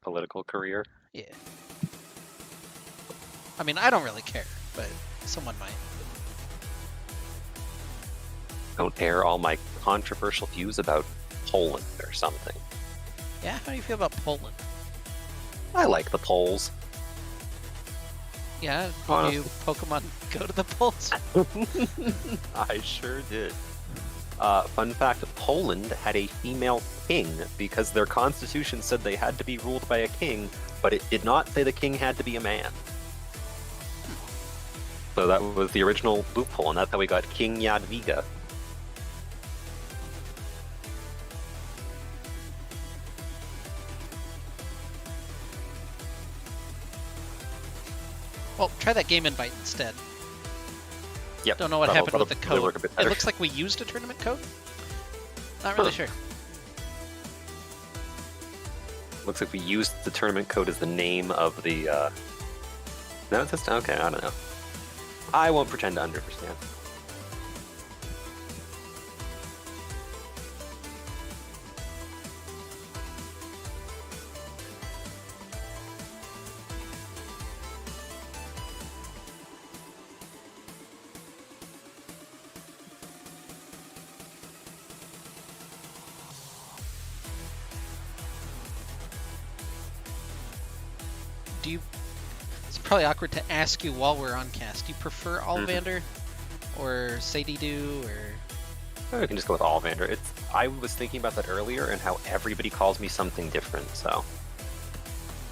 political career. Yeah. I mean, I don't really care, but someone might. Don't air all my controversial views about Poland or something. Yeah, how do you feel about Poland? I like the Poles. Yeah, Oh, you Pokemon go to the polls? I sure did. Fun fact, Poland had a female king because their constitution said they had to be ruled by a king, but it did not say the king had to be a man. So that was the original loophole, and that's how we got King Jadwiga. Well, try that game invite instead. Yep. Don't know what happened with the that'll code. work a bit It better. looks like we used a tournament code? Not really sure. Looks like we used the tournament code as the name of the, No, it's just, okay, I don't know. I won't pretend to understand. Do you... It's probably awkward to ask you while we're on cast. Do you prefer Ollivander or Sadie-Doo or... We can just go with Ollivander. I was thinking about that earlier and how everybody calls me something different, so...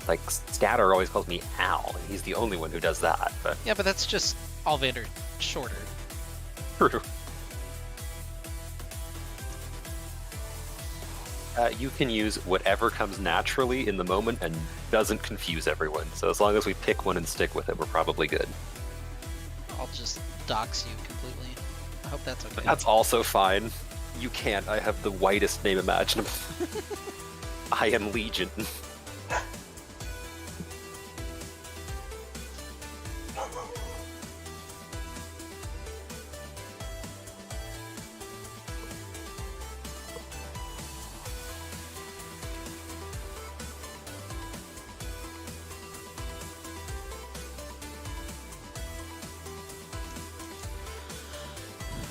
Like, Scatter always calls me Al, and he's the only one who does that, but... Yeah, but that's just Ollivander shorter. True. You can use whatever comes naturally in the moment and doesn't confuse everyone. So as long as we pick one and stick with it, we're probably good. I'll just dox you completely. I hope that's okay. That's also fine. You can't. I have the whitest name imaginable. I am Legion.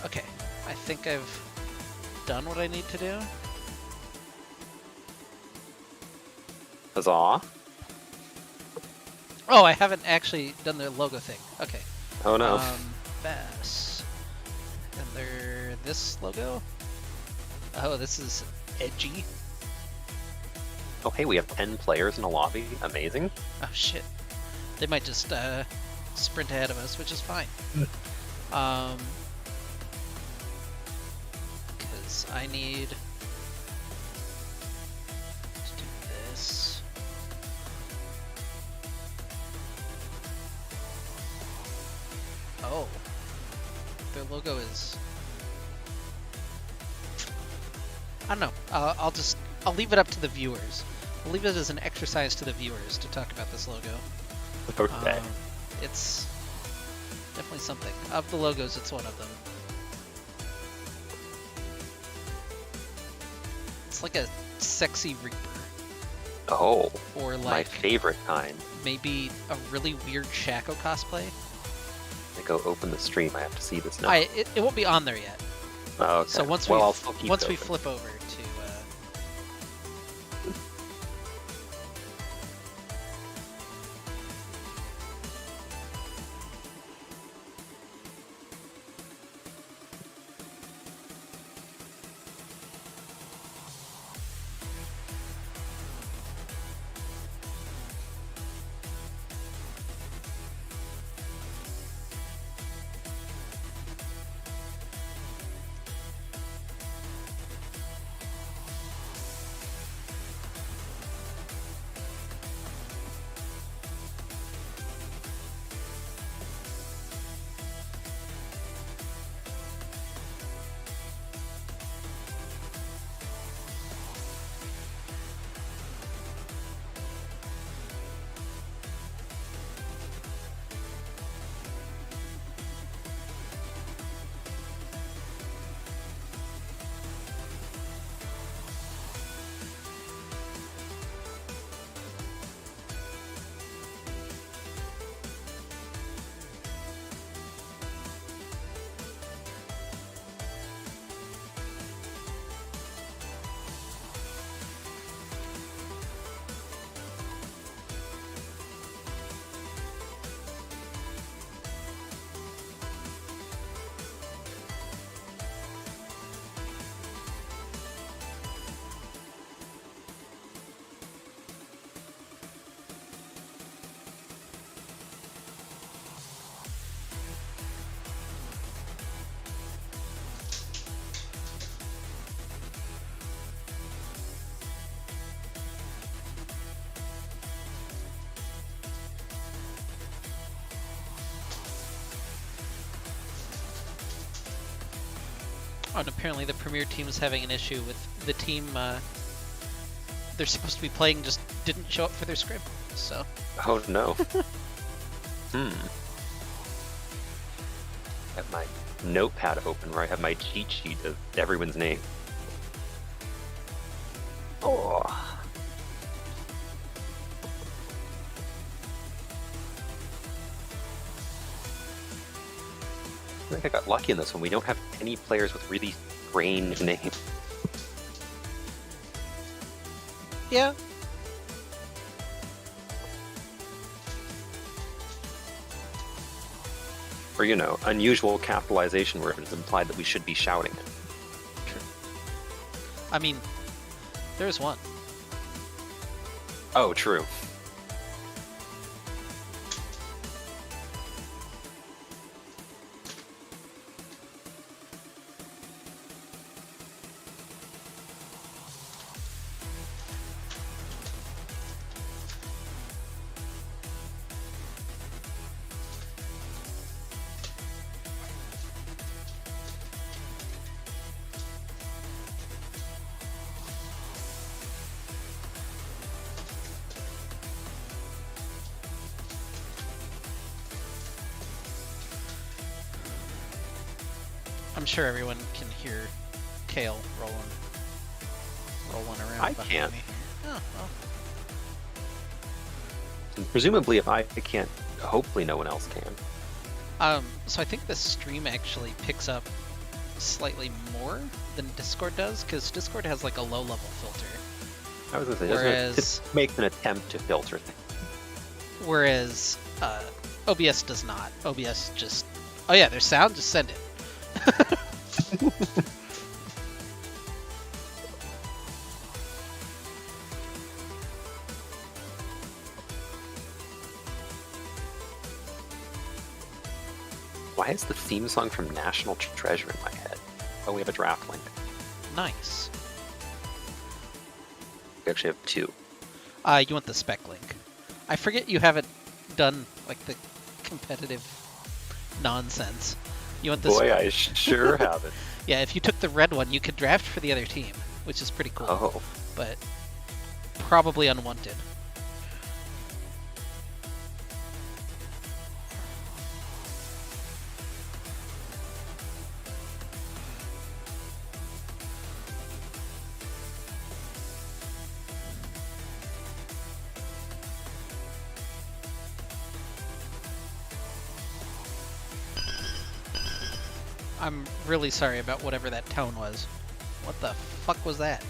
Okay, I think I've done what I need to do. Huzzah. Oh, I haven't actually done the logo thing. Okay. Oh no. Bass. And they're this logo? Oh, this is edgy. Oh hey, we have 10 players in a lobby. Amazing. Oh shit. They might just sprint ahead of us, which is fine. Because I need to do this. Oh. Their logo is... I don't know. I'll leave it up to the viewers. I'll leave it as an exercise to the viewers to talk about this logo. Okay. It's definitely something. Of the logos, it's one of them. It's like a sexy Reaper. Oh, Or like my favorite kind. maybe a really weird Shaco cosplay. I go open the stream. I have to see this now. It won't be on there yet. Oh, okay. So once I'll still keep once it we open. flip over to And apparently the Premier team is having an issue with the team they're supposed to be playing just didn't show up for their scrim. So. Oh no. I have my notepad open where I have my cheat sheet of everyone's name. Oh. I think I got lucky in this one. We don't have any players with really strange names. Yeah. Or, you know, unusual capitalization where it's implied that we should be shouting it. True. I mean, there's one. Oh, true. I'm sure everyone can hear Kale rolling around I behind can't. me. Oh, well. And presumably, if I can't, hopefully no one else can. So I think the stream actually picks up slightly more than Discord does, because Discord has like a low-level filter. I was going to say, Whereas- it makes an attempt to filter things. Whereas OBS does not. OBS just, oh yeah, there's sound, just send it. Why is the theme song from National Treasure in my head? Oh, we have a draft link. Nice. We actually have two. You want the spec link. I forget you haven't done like the competitive nonsense. You want this? Boy, I sure haven't. Yeah, if you took the red one, you could draft for the other team, which is pretty cool. Oh, But probably unwanted. I'm really sorry about whatever that tone was. What the fuck was that?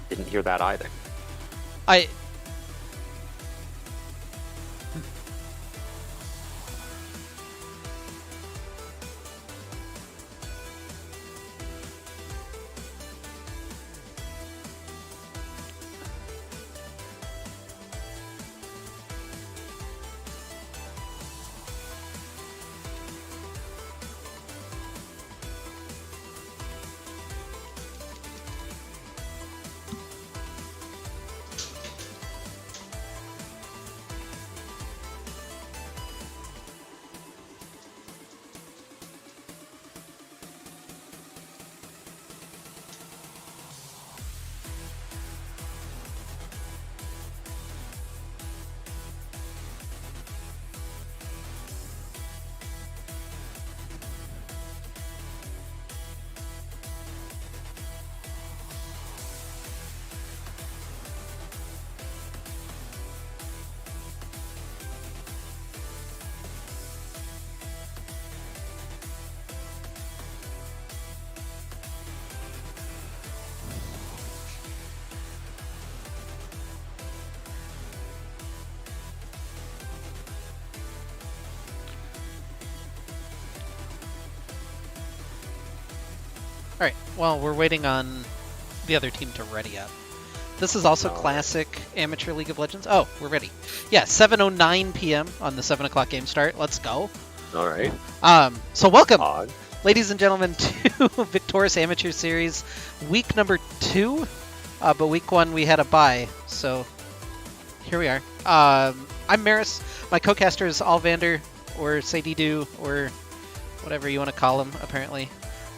didn't hear that either. I... Alright, well, we're waiting on the other team to ready up. This is also classic amateur League of Legends. Oh, we're ready. Yeah, 7:09 p.m. on the 7 o'clock game start. Let's go. All right. So welcome, Odd. ladies and gentlemen, to Victoris Amateur Series, week number 2. But week 1 we had a bye, so here we are. I'm Maris. My co-caster is Alvander, or Sadidu, or whatever you want to call him, apparently.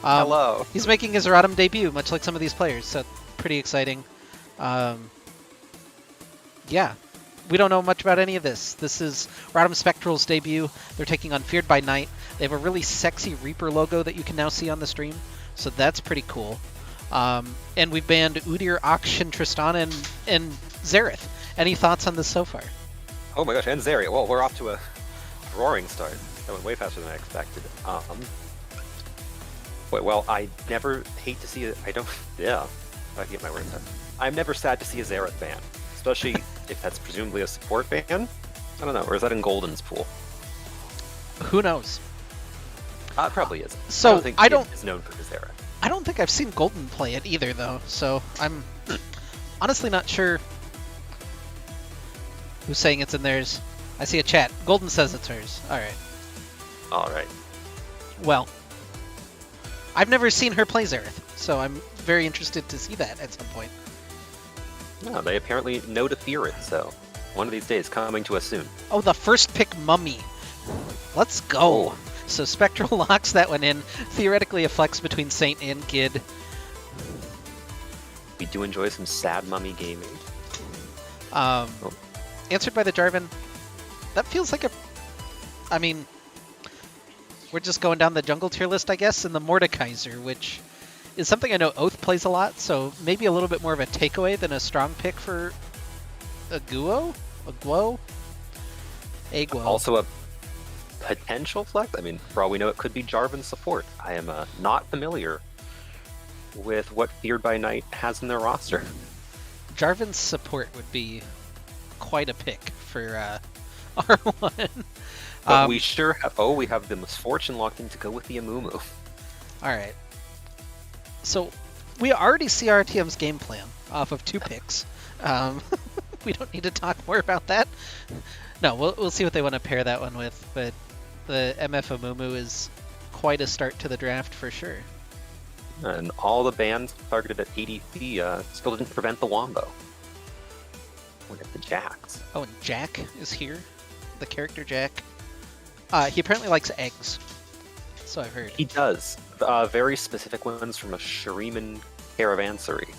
Hello. He's making his RotM debut, much like some of these players, so pretty exciting. Yeah, we don't know much about any of this. This is RotM Spectral's debut. They're taking on Feared by Night. They have a really sexy Reaper logo that you can now see on the stream, so that's pretty cool. And we've banned Udyr, Akshan, Tristana, and Xerath. Any thoughts on this so far? Oh my gosh, and Zarya. Well, we're off to a roaring start. That went way faster than I expected. Well, I never hate to see it. I don't. Yeah, I can get my words out. I'm never sad to see a Xerath ban, especially if that's presumably a support ban. I don't know, or is that in Golden's pool? Who knows? It probably is. So I don't think I don't. is known for his Xerath. I don't think I've seen Golden play it either, though. So I'm honestly not sure who's saying it's in theirs. I see a chat. Golden says it's hers. All right. All right. Well, I've never seen her play Xerath, so I'm very interested to see that at some point. No, they apparently know to fear it, so one of these days coming to us soon. Oh, the first pick Mummy. Let's go. Oh. So Spectral locks that one in. Theoretically a flex between Saint and Gid. We do enjoy some sad mummy gaming. Answered by the Jarvan. That feels like a... I mean, we're just going down the jungle tier list, I guess, and the Mordekaiser, which is something I know Oath plays a lot, so maybe a little bit more of a takeaway than a strong pick for a Guo? A Guo? A Guo. Also a potential flex? I mean, for all we know, it could be Jarvan support. I am not familiar with what Feared by Night has in their roster. Jarvan's support would be quite a pick for R1. But we sure have... Oh, we have the misfortune locked in to go with the Amumu. Alright. So, we already see RTM's game plan off of 2 picks. We don't need to talk more about that. No, we'll see what they want to pair that one with, but the MF Amumu is quite a start to the draft for sure. And all the bans targeted at ADC still didn't prevent the Wombo. Look at the Jax. Oh, and Jack is here. The character Jack. He apparently likes eggs. So I've heard. He does. Very specific ones from a Shuriman Caravansary.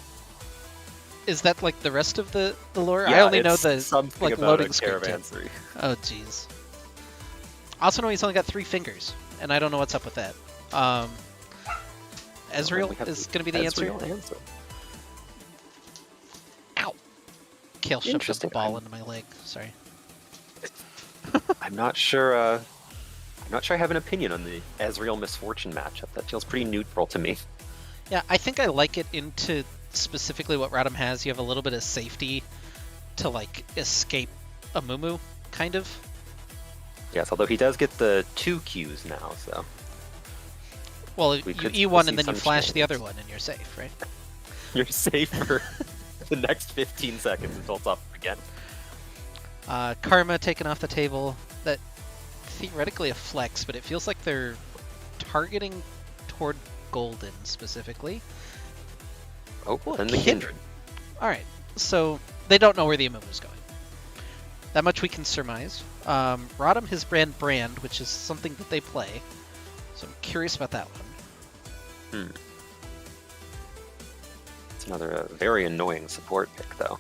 Is that like the rest of the lore? Yeah, I only know it's the something like about loading a screen. Caravansary. Oh jeez. I also know he's only got 3 fingers, and I don't know what's up with that. Ezreal is going to be the answer. Ow! Kale shoved the ball into my leg. Sorry. I'm not sure. I'm not sure I have an opinion on the Ezreal Misfortune matchup. That feels pretty neutral to me. Yeah, I think I like it into specifically what RotM has. You have a little bit of safety to like escape Amumu, kind of. Yes, although he does get the 2 Qs now, so. Well, you E1 and then you flash change. the other one and you're safe, right? You're safe for the next 15 seconds until it's up again. Karma taken off the table. That theoretically a flex, but it feels like they're targeting toward Golden specifically. Oh, and the Kindred. Alright, so they don't know where the Amumu's going. That much we can surmise. RotM has Brand, which is something that they play. So I'm curious about that one. It's another very annoying support pick, though.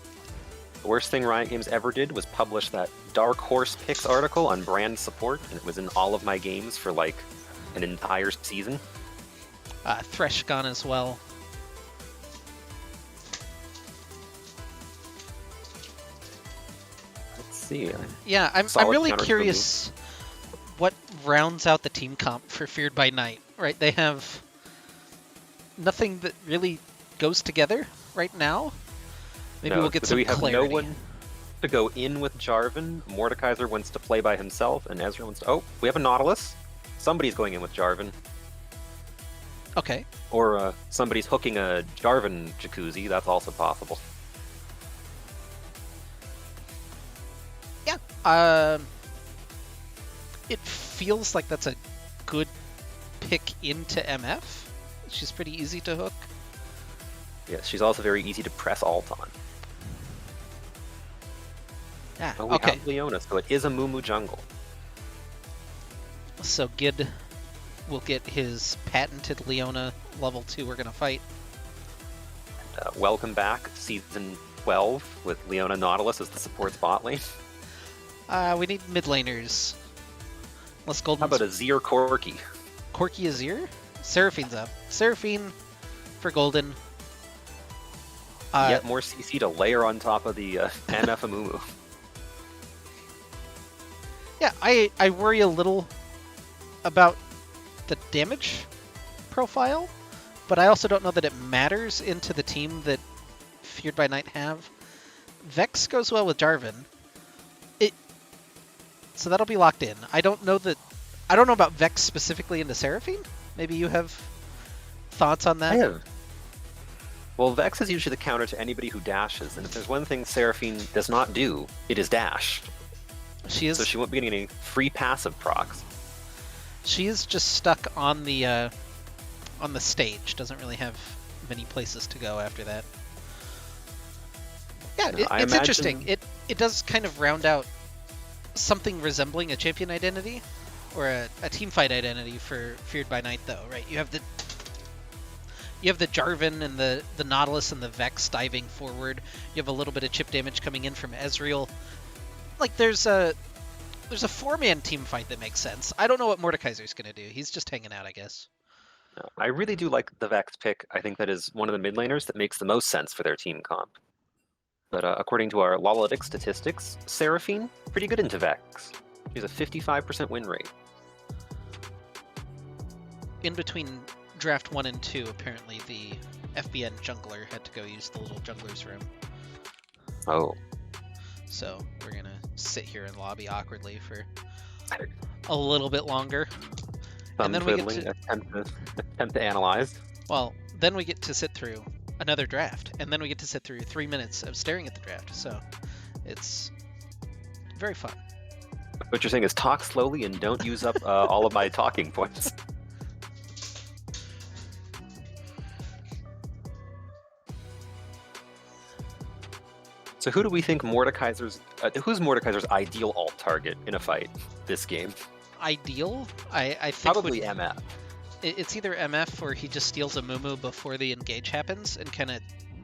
The worst thing Riot Games ever did was publish that Dark Horse Picks article on brand support, and it was in all of my games for like an entire season. Thresh gone as well. Let's see. Yeah, I'm really curious what rounds out the team comp for Feared by Night, right? They have nothing that really goes together right now. Maybe we'll get some clarity. No one to go in with Jarvan. Mordekaiser wants to play by himself, and Ezreal wants to... Oh, we have a Nautilus. Somebody's going in with Jarvan. Okay. Or somebody's hooking a Jarvan jacuzzi. That's also possible. Yeah. It feels like that's a good pick into MF. She's pretty easy to hook. Yes, she's also very easy to press alt on. Yeah, Oh, we have Leona, so it is a Mumu jungle. So Gid will get his patented Leona level 2 we're going to fight. Welcome back, Season 12, with Leona Nautilus as the supports bot lane. We need mid laners. Unless Golden's... How about Azir Corki? Corki Azir? Seraphine's up. Seraphine for Golden. Yet more CC to layer on top of the MF Amumu. Yeah, I worry a little about the damage profile, but I also don't know that it matters into the team that Feared by Night have. Vex goes well with Jarvan. So that'll be locked in. I don't know about Vex specifically into Seraphine. Maybe you have thoughts on that? I have. Well, Vex is usually the counter to anybody who dashes, and if there's one thing Seraphine does not do, it is dash. She is. So she won't be getting any free passive procs. She is just stuck on the stage. Doesn't really have many places to go after that. Yeah, it's interesting. It does kind of round out something resembling a champion identity, or a team fight identity for Feared by Night, though, right? You have the Jarvan and the Nautilus and the Vex diving forward. You have a little bit of chip damage coming in from Ezreal. Like there's a 4-man team fight that makes sense. I don't know what Mordekaiser's gonna do. He's just hanging out, I guess. I really do like the Vex pick. I think that is one of the mid laners that makes the most sense for their team comp. But according to our Lolalytics statistics, Seraphine, pretty good into Vex. She has a 55% win rate. In between draft 1 and 2, apparently the FBN jungler had to go use the little jungler's room. Oh. So we're going to sit here and lobby awkwardly for a little bit longer. And then we get to attempt to analyze. Well, then we get to sit through another draft, and then we get to sit through 3 minutes of staring at the draft. So it's very fun. What you're saying is talk slowly and don't use up all of my talking points. So who do we think Mordekaiser's... who's Mordekaiser's ideal alt target in a fight this game? Ideal? I think probably MF. It's either MF or he just steals a Mumu before the engage happens and kind of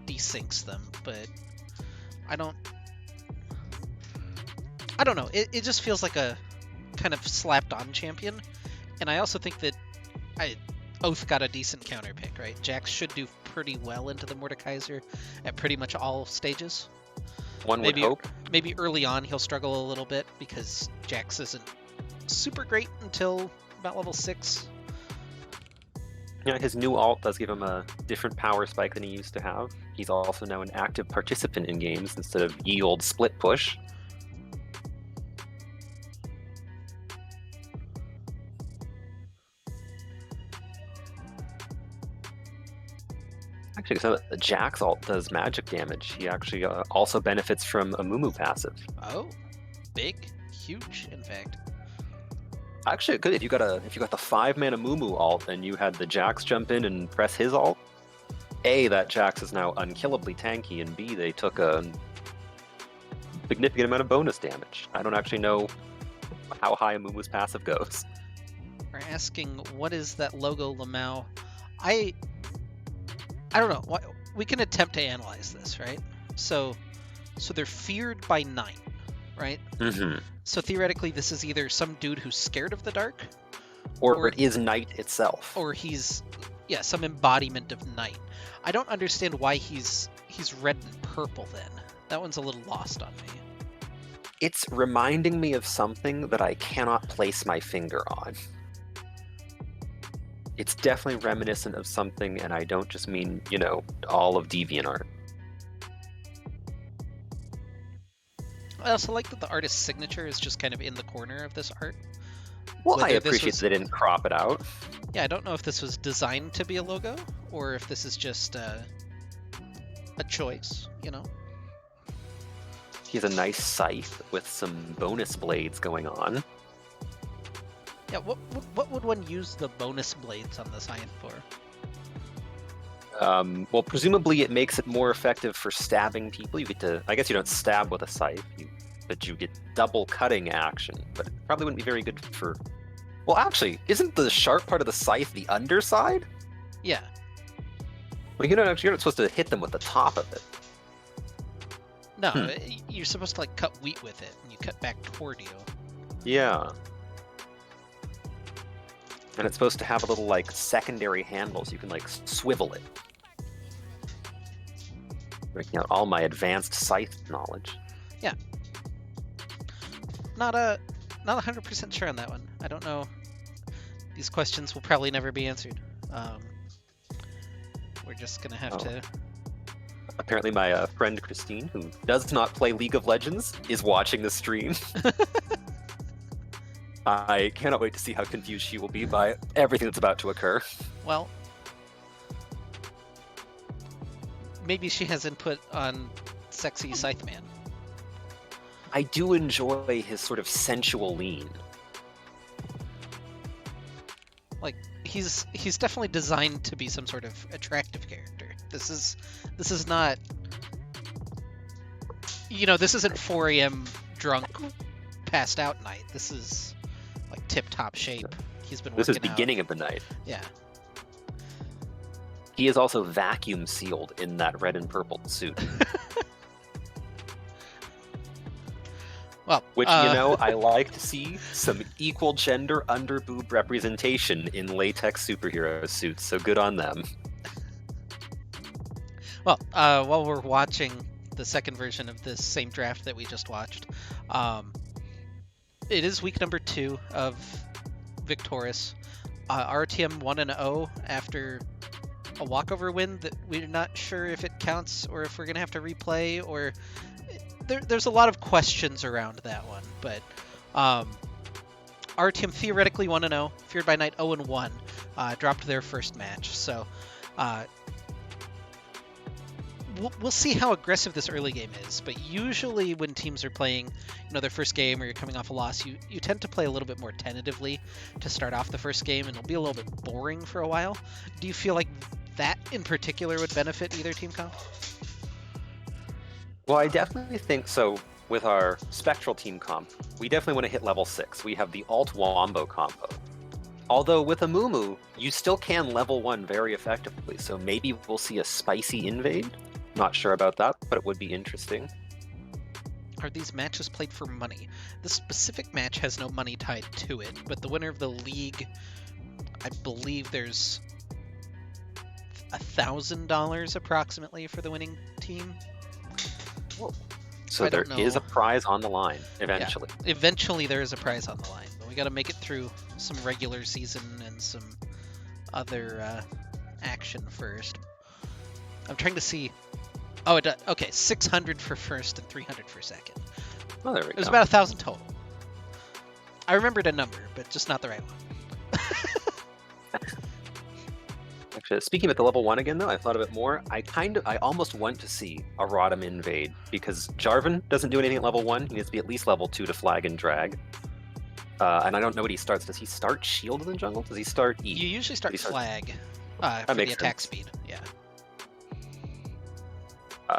desyncs them, but I don't know. It just feels like a kind of slapped on champion, and I also think that Oath got a decent counter pick, right? Jax should do pretty well into the Mordekaiser at pretty much all stages. One would hope. Maybe early on he'll struggle a little bit because Jax isn't super great until about level 6. Yeah, his new alt does give him a different power spike than he used to have. He's also now an active participant in games instead of ye old split push. Actually, so the Jax alt does magic damage. He actually also benefits from a Mumu passive. Oh, big, huge, in fact. Actually, good if you got the 5-mana Mumu alt and you had the Jax jump in and press his alt. A, that Jax is now unkillably tanky, and B, they took a significant amount of bonus damage. I don't actually know how high a Mumu's passive goes. We're asking, what is that logo, Lamau? I don't know. We can attempt to analyze this, right? So they're feared by night, right? Mm-hmm. So theoretically, this is either some dude who's scared of the dark, or it is night itself, or he's some embodiment of night. I don't understand why he's red and purple. Then that one's a little lost on me. It's reminding me of something that I cannot place my finger on. It's definitely reminiscent of something, and I don't just mean, all of DeviantArt. I also like that the artist's signature is just kind of in the corner of this art. Well, I appreciate that they didn't crop it out. Yeah, I don't know if this was designed to be a logo, or if this is just a choice, He has a nice scythe with some bonus blades going on. Yeah, what would one use the bonus blades on the scythe for? Well, presumably it makes it more effective for stabbing people. You get to, I guess you don't stab with a scythe, but you get double cutting action. But it probably wouldn't be very good for Well, actually, isn't the sharp part of the scythe the underside? Yeah. Well, you're not supposed to hit them with the top of it. No, you're supposed to like cut wheat with it, and you cut back toward you. Yeah. And it's supposed to have a little like secondary handle so you can like swivel it. Breaking out all my advanced scythe knowledge. Yeah. Not 100% sure on that one. I don't know. These questions will probably never be answered. We're just gonna have to. Apparently, my friend Christine, who does not play League of Legends, is watching the stream. I cannot wait to see how confused she will be by everything that's about to occur. Well, maybe she has input on sexy Scytheman. I do enjoy his sort of sensual lean. Like he's definitely designed to be some sort of attractive character. This is not, this isn't 4 a.m. drunk, passed out night. This is like tip-top shape. He's been working This is out. beginning of the night. Yeah. He is also vacuum sealed in that red and purple suit. Well, which, I like to see some equal gender under boob representation in latex superhero suits, so good on them. Well, while we're watching the second version of this same draft that we just watched, it is week number 2 of Victoris. RTM 1-0 after a walkover win that we're not sure if it counts or if we're going to have to replay, or there's a lot of questions around that one. But RTM theoretically 1-0, Feared by Night 0-1, dropped their first match. So we'll see how aggressive this early game is, but usually when teams are playing, their first game or you're coming off a loss, you tend to play a little bit more tentatively to start off the first game, and it'll be a little bit boring for a while. Do you feel like that in particular would benefit either team comp? Well, I definitely think so. With our Spectral team comp, we definitely want to hit level 6. We have the Alt Wombo combo. Although with a Mumu, you still can level 1 very effectively, so maybe we'll see a spicy invade. Not sure about that, but it would be interesting. Are these matches played for money? This specific match has no money tied to it, but the winner of the league, I believe there's $1,000 approximately for the winning team. Whoa. So there is a prize on the line, eventually. Yeah, eventually there is a prize on the line, but we got to make it through some regular season and some other action first. I'm trying to see. Oh, it does. Okay, 600 for first and 300 for second. Oh, there we go. It was about 1,000 total. I remembered a number, but just not the right one. Actually, speaking of the level 1 again, though, I thought of it more. I almost want to see a RotM invade, because Jarvan doesn't do anything at level 1. He needs to be at least level 2 to flag and drag. And I don't know what he starts. Does he start shield in the jungle? Does he start E? You usually start flag for the attack speed. Yeah.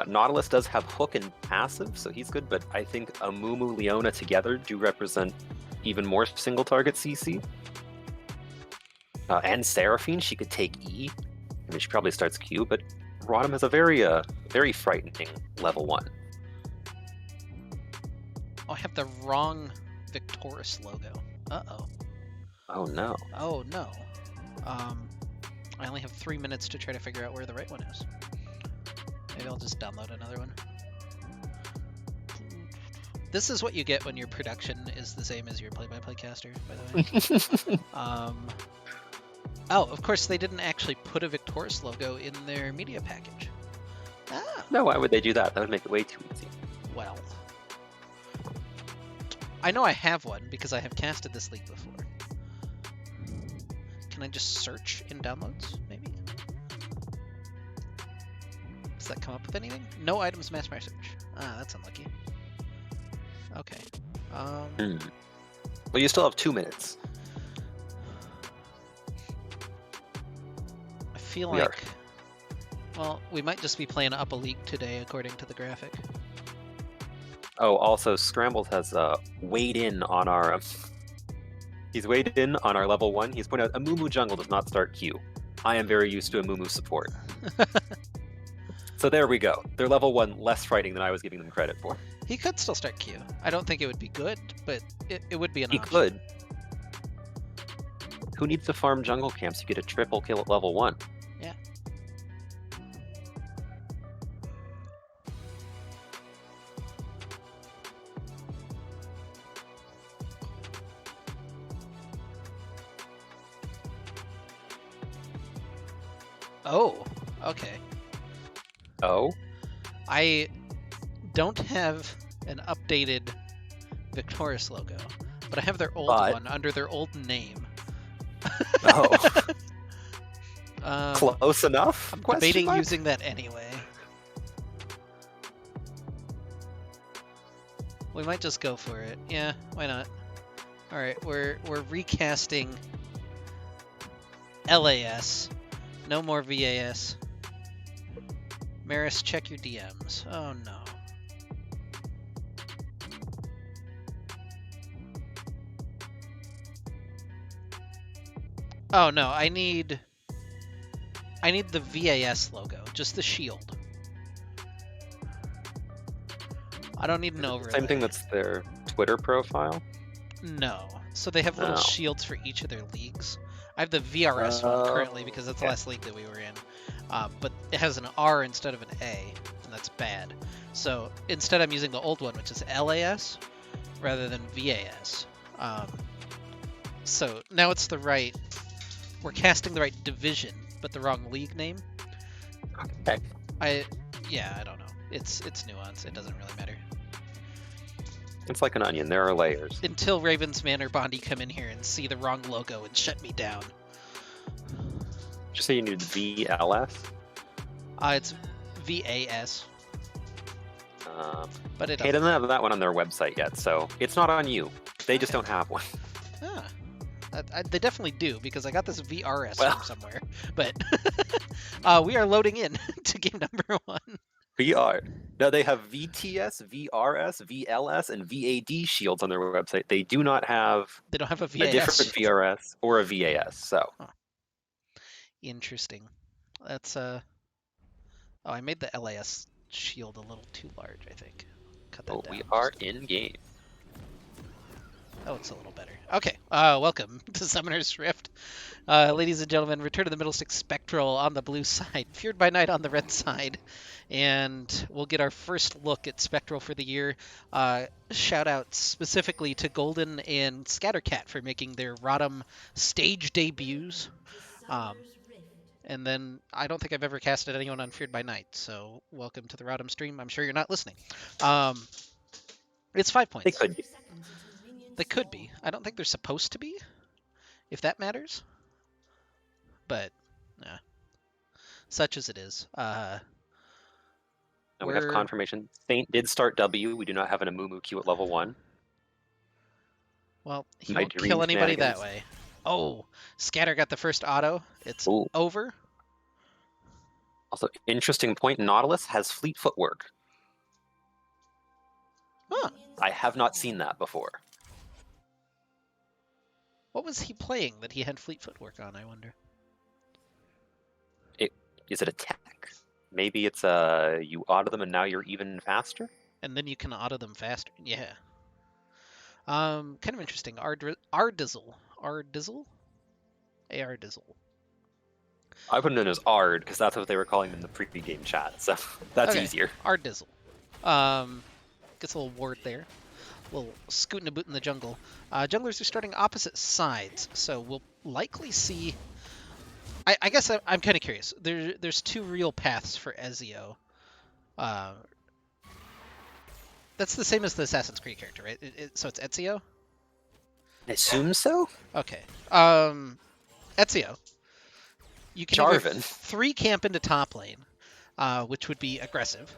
Nautilus does have hook and passive, so he's good, but I think Amumu, Leona together do represent even more single target CC. And Seraphine, she could take E. I mean, she probably starts Q, but RotM has a very frightening level 1. Oh, I have the wrong Victoris logo. Uh-oh. Oh, no. Oh, no. I only have 3 minutes to try to figure out where the right one is. Maybe I'll just download another one. This is what you get when your production is the same as your play-by-play caster, by the way. Oh, of course, they didn't actually put a Victoris logo in their media package. Ah. No, why would they do that? That would make it way too easy. Well, I know I have one because I have casted this league before. Can I just search in downloads, maybe? Does that come up with anything? No items match my search. Ah, that's unlucky. Okay. Well, you still have 2 minutes. I feel like... Well, we might just be playing up a league today, according to the graphic. Oh, also, Scrambles has weighed in on our He's weighed in on our level 1. He's pointed out a Mumu jungle does not start Q. I am very used to a Mumu support. So there we go. They're level 1 less fighting than I was giving them credit for. He could still start Q. I don't think it would be good, but it would be an He option. could. Who needs to farm jungle camps? You get a triple kill at level 1. Yeah. Oh, okay. Oh? I don't have an updated Victoris logo, but I have their old one under their old name. Oh. Um, Close enough? I'm debating using that anyway. We might just go for it. Yeah, why not? All right, we're recasting LAS. No more VAS. Maris, check your DMs. Oh no. Oh no, I need the VAS logo, just the shield. I don't need an overlay. Same thing that's their Twitter profile? No. So they have little shields for each of their leagues. I have the VRS one currently because that's the last league that we were in. But it has an R instead of an A, and that's bad. So instead I'm using the old one, which is LAS, rather than VAS. So now it's the right... We're casting the right division, but the wrong league name. Okay. I don't know. It's nuance. It doesn't really matter. It's like an onion. There are layers. Until Ravensman or Bondi come in here and see the wrong logo and shut me down. Did you say you needed VLS? It's VAS. But it They doesn't have that one on their website yet, so it's not on you. They just don't have one. They definitely do, because I got this VRS Well. from somewhere. But we are loading in to game number 1. VR. No, they have VTS, VRS, VLS, and VAD shields on their website. They do not have They don't have a a VAS. different VRS or a VAS. So Interesting. That's Oh, I made the LAS shield a little too large, I think. Cut that down. we are in game. That looks a little better. Okay, welcome to Summoner's Rift. Ladies and gentlemen, Return to the Middlestick Spectral on the blue side, Feared by Night on the red side. And we'll get our first look at Spectral for the year. Shout out specifically to Golden and Scattercat for making their RotM stage debuts. And then I don't think I've ever casted anyone on Feared by Night, so welcome to the RotM stream. I'm sure you're not listening. It's 5 points. They could be. They could be. I don't think they're supposed to be, if that matters. But, yeah. Such as it is. And we have confirmation. Saint did start W. We do not have an Amumu Q at level 1. Well, he My won't dream kill anybody shenanigans. that way. Oh, Scatter got the first auto. It's Ooh. over. Also, interesting point, Nautilus has fleet footwork. Huh. I have not seen that before. What was he playing that he had fleet footwork on, I wonder? Is it a tech? Maybe it's you auto them and now you're even faster? And then you can auto them faster. Yeah. Kind of interesting. Ardizzle. Ardizzle? Ardizzle. I put it in as Ard because that's what they were calling in the pre-game chat, so that's Okay. easier. Ardizzle. Gets a little ward there. A little scootin' a boot in the jungle. Junglers are starting opposite sides, so we'll likely see... I guess I'm kind of curious. There's two real paths for Ezio. That's the same as the Assassin's Creed character, right? So it's Ezio? I assume so? Okay. Ezio. You can either Jarvan. 3 camp into top lane, which would be aggressive.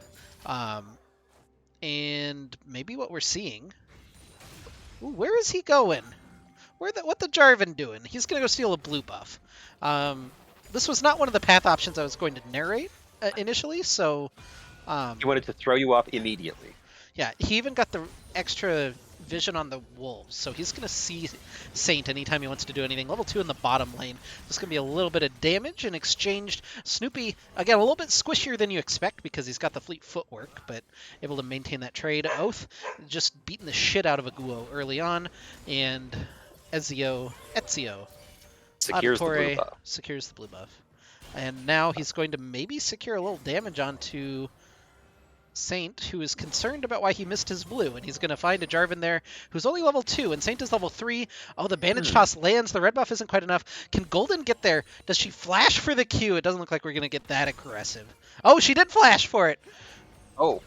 And maybe what we're seeing... Ooh, where is he going? What the Jarvan doing? He's going to go steal a blue buff. This was not one of the path options I was going to narrate initially, so... He wanted to throw you off immediately. Yeah, he even got the extra vision on the wolves, so he's going to see Saint anytime he wants to do anything. Level 2 in the bottom lane. There's going to be a little bit of damage in exchange. Snoopy, again, a little bit squishier than you expect because he's got the fleet footwork, but able to maintain that trade. Oath just beating the shit out of a Guo early on, and Ezio Secures the blue Auditore buff. secures the blue buff. And now he's going to maybe secure a little damage onto Saint, who is concerned about why he missed his blue, and he's going to find a Jarvan there who's only level 2, and Saint is level 3. Oh, the bandage toss lands. The red buff isn't quite enough. Can Golden get there? Does she flash for the Q? It doesn't look like we're going to get that aggressive. Oh, she did flash for it. Oh.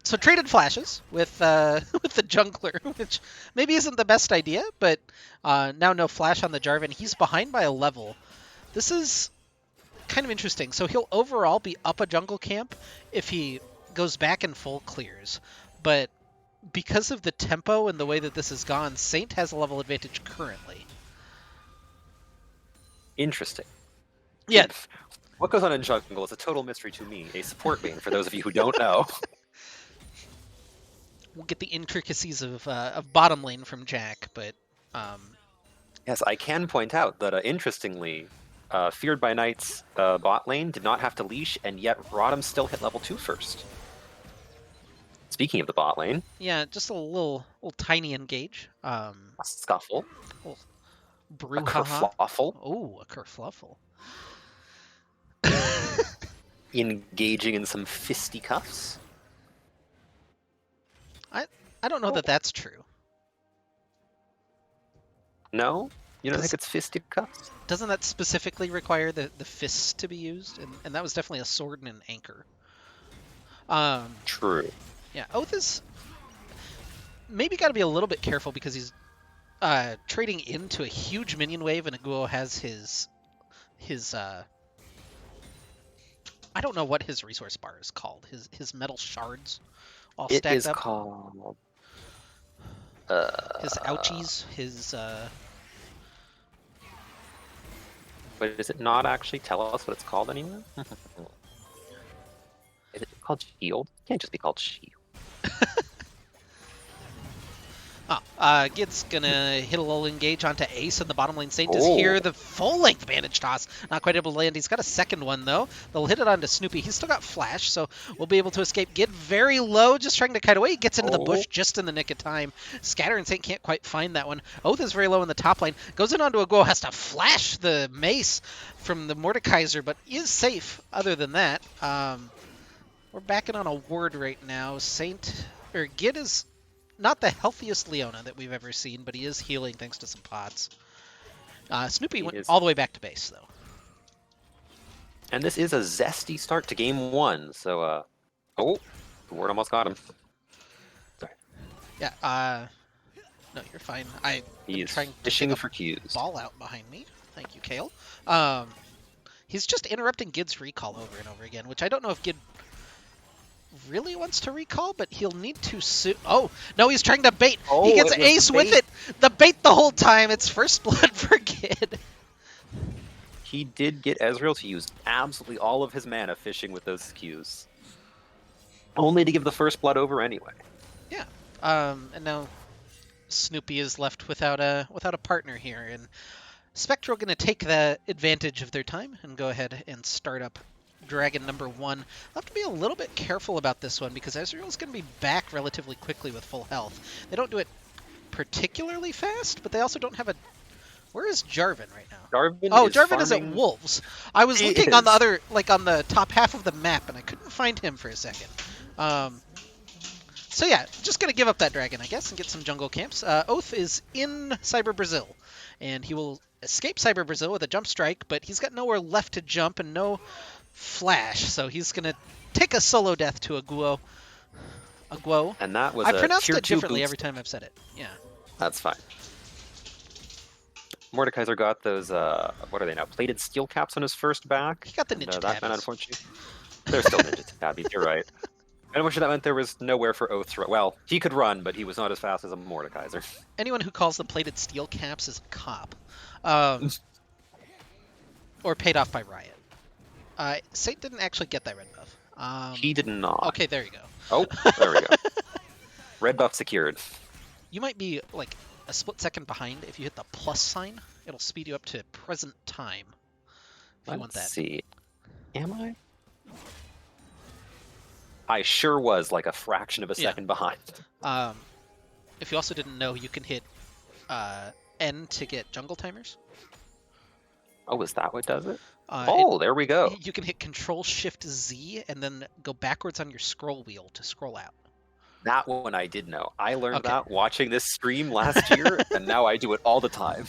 So traded flashes with with the jungler, which maybe isn't the best idea, but now no flash on the Jarvan. He's behind by a level. This is kind of interesting. So he'll overall be up a jungle camp if he goes back and full clears. But because of the tempo and the way that this has gone, Saint has a level advantage currently. Interesting. Yeah. What goes on in jungle is a total mystery to me, a support main, for those of you who don't know. We'll get the intricacies of bottom lane from Jack, but... Yes, I can point out that, interestingly, Feared by Night's bot lane did not have to leash, and yet RotM still hit level 2 first. Speaking of the bot lane... Yeah, just a little tiny engage. A scuffle. Brew A kerfluffle. Oh, a kerfluffle. Engaging in some fisticuffs. I don't know that that's true. No? You don't think it's fisticuffs? Doesn't that specifically require the fists to be used? And that was definitely a sword and an anchor. True. Yeah, Oath is maybe got to be a little bit careful because he's trading into a huge minion wave, and Aguo has his I don't know what his resource bar is called. His metal shards all It stacked is up. called... His ouchies, his But is it not actually tell us what it's called anymore? Is it called shield? It can't just be called shield. Gid's gonna hit a little engage onto Ace in the bottom lane. Saint is here. The full length bandage toss. Not quite able to land. He's got a second one though. They'll hit it onto Snoopy. He's still got flash, so we'll be able to escape. Gid very low, just trying to kite away. He gets into the bush just in the nick of time. Scatter and Saint can't quite find that one. Oath is very low in the top lane. Goes in onto a Go. Has to flash the mace from the Mordekaiser, but is safe other than that. We're backing on a ward right now. Gid is not the healthiest Leona that we've ever seen, but he is healing thanks to some pots. Snoopy went all the way back to base, though. And this is a zesty start to game 1, so, oh, the ward almost got him. Sorry. Yeah, no, you're fine. He's trying to fishing for Qs. Ball out behind me. Thank you, Kale. He's just interrupting Gid's recall over and over again, which I don't know if Gid really wants to recall, but he'll need to Oh, no, he's trying to bait. He gets Ace with it. The bait the whole time. It's first blood for Gid. He did get Ezreal to use absolutely all of his mana fishing with those Qs. Only to give the first blood over anyway. Yeah. And now Snoopy is left without a partner here, and Spectral going to take the advantage of their time and go ahead and start up Dragon number 1. I'll have to be a little bit careful about this one because Ezreal's going to be back relatively quickly with full health. They don't do it particularly fast, but they also don't have a... Where is Jarvan right now? Jarvan is at Wolves. I was looking on the other, on the top half of the map, and I couldn't find him for a second. So yeah, just going to give up that dragon, I guess, and get some jungle camps. Oath is in Cyber Brazil, and he will escape Cyber Brazil with a jump strike, but he's got nowhere left to jump and no flash, so he's going to take a solo death to Aguo. And that was I pronounced it differently boost. Every time I've said it. Yeah. That's fine. Mordekaiser got those, what are they now? Plated steel caps on his first back. He got the ninja tabbies. Unfortunately. They're still ninja tabbies, you're right. And which that meant there was nowhere for Oath to run. Well, he could run, but he was not as fast as a Mordekaiser. Anyone who calls them plated steel caps is a cop. Or paid off by Riot. Saint didn't actually get that red buff. He did not. Okay, there you go. Oh, there we go. Red buff secured. You might be like a split second behind. If you hit the plus sign, it'll speed you up to present time. If you want Let's that. see. Am I? I sure was like a fraction of a second behind. If you also didn't know, you can hit N to get jungle timers. Oh, is that what does it? Oh, there we go. You can hit Control Shift Z and then go backwards on your scroll wheel to scroll out. That one I did know. I learned that watching this stream last year, and now I do it all the time.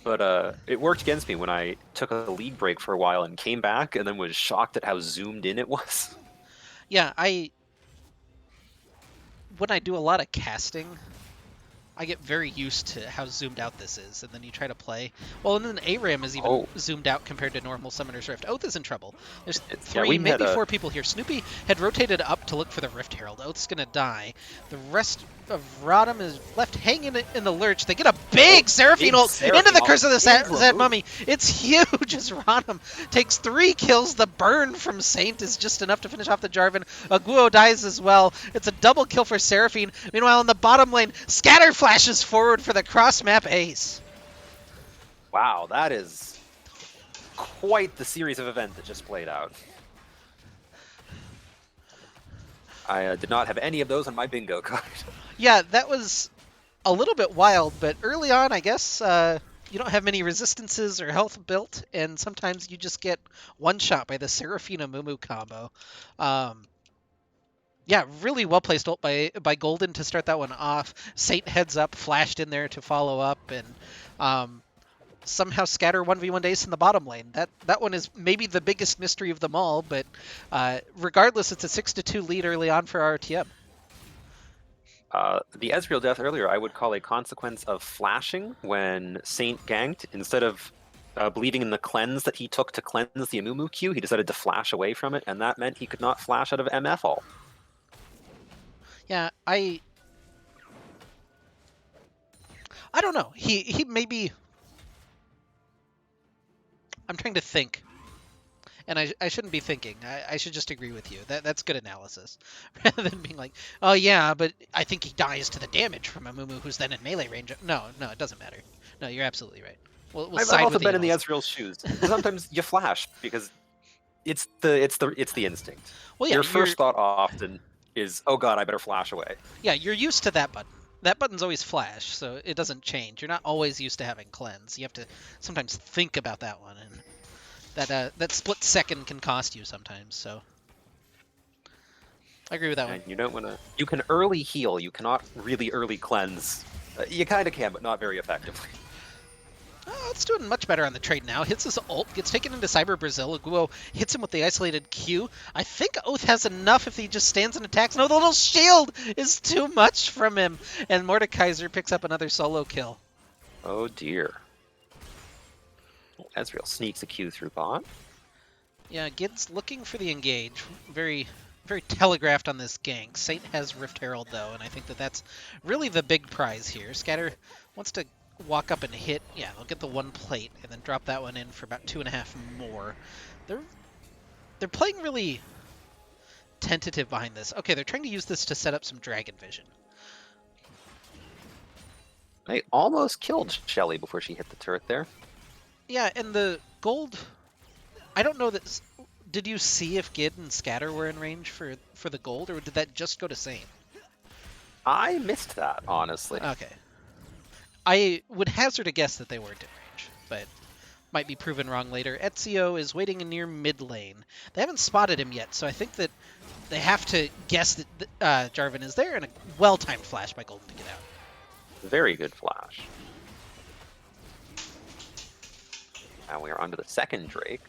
But it worked against me when I took a league break for a while and came back and then was shocked at how zoomed in it was. Yeah, when I do a lot of casting, I get very used to how zoomed out this is, and then you try to play. Well, and then ARAM is even zoomed out compared to normal Summoner's Rift. Oath is in trouble. There's three, maybe four people here. Snoopy had rotated up to look for the Rift Herald. Oath's gonna die. The rest of RotM is left hanging in the lurch. They get a big Seraphine ult into the Curse of the Zed Mummy. It's huge as RotM takes 3 kills. The burn from Saint is just enough to finish off the Jarvan. Guo dies as well. It's a double kill for Seraphine. Meanwhile, in the bottom lane, Scatter flashes forward for the cross-map ace. Wow, that is quite the series of events that just played out. I did not have any of those on my bingo card. Yeah, that was a little bit wild, but early on, I guess, you don't have many resistances or health built, and sometimes you just get one shot by the Seraphina Mumu combo. Yeah, really well-placed ult by Golden to start that one off. Saint heads up, flashed in there to follow up, and somehow scatter 1v1 Ace in the bottom lane. That one is maybe the biggest mystery of them all, but regardless, it's a 6-2 lead early on for RTM. The Ezreal death earlier I would call a consequence of flashing when Saint ganked. Instead of bleeding in the cleanse that he took to cleanse the Amumu Q, he decided to flash away from it, and that meant he could not flash out of MF all. Yeah, I don't know. He maybe... I'm trying to think. And I shouldn't be thinking. I should just agree with you. That's good analysis. Rather than being like, oh yeah, but I think he dies to the damage from a Mumu who's then in melee range. No, it doesn't matter. No, you're absolutely right. We'll I've also been in the Ezreal's shoes. Sometimes you flash because it's the instinct. Well, yeah, your first thought often is, oh god, I better flash away. Yeah, you're used to that button. That button's always flash, so it doesn't change. You're not always used to having cleanse. You have to sometimes think about that one, and that split second can cost you sometimes. So I agree with that one. You don't want to. You can early heal. You cannot really early cleanse. You kind of can, but not very effectively. Oh, it's doing much better on the trade now. Hits his ult, gets taken into Cyber Brazil. Guo hits him with the isolated Q. I think Oath has enough if he just stands and attacks. No, the little shield is too much from him. And Mordekaiser picks up another solo kill. Oh dear. Ezreal sneaks a Q through bot. Yeah, Gid's looking for the engage. Very, very telegraphed on this gank. Saint has Rift Herald though, and I think that's really the big prize here. Scatter wants to walk up and hit. Yeah, they'll get the one plate and then drop that one in for about 2.5 more. They're playing really tentative behind this. Okay, they're trying to use this to set up some Dragon Vision. They almost killed Shelly before she hit the turret there. Yeah, and the gold... I don't know that... Did you see if Gid and Scatter were in range for the gold, or did that just go to Saint? I missed that, honestly. Okay. I would hazard a guess that they weren't in range, but might be proven wrong later. Ezio is waiting in near mid lane. They haven't spotted him yet, so I think that they have to guess that Jarvan is there, and a well-timed flash by Golden to get out. Very good flash. Now we are onto the second Drake.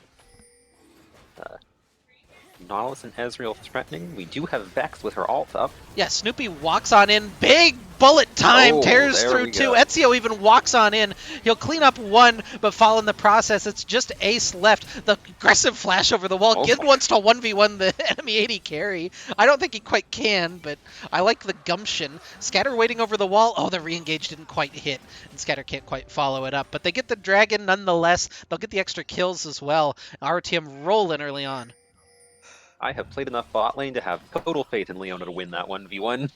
Nautilus and Ezreal threatening. We do have Vex with her ult up. Yeah, Snoopy walks on in. Big bullet time. Tears through 2. Ezio even walks on in. He'll clean up 1, but fall in the process. It's just Ace left. The aggressive flash over the wall. Gid wants to 1v1 the enemy AD carry. I don't think he quite can, but I like the gumption. Scatter waiting over the wall. Oh, the re-engage didn't quite hit, and Scatter can't quite follow it up. But they get the dragon nonetheless. They'll get the extra kills as well. RTM rolling early on. I have played enough bot lane to have total faith in Leona to win that 1v1.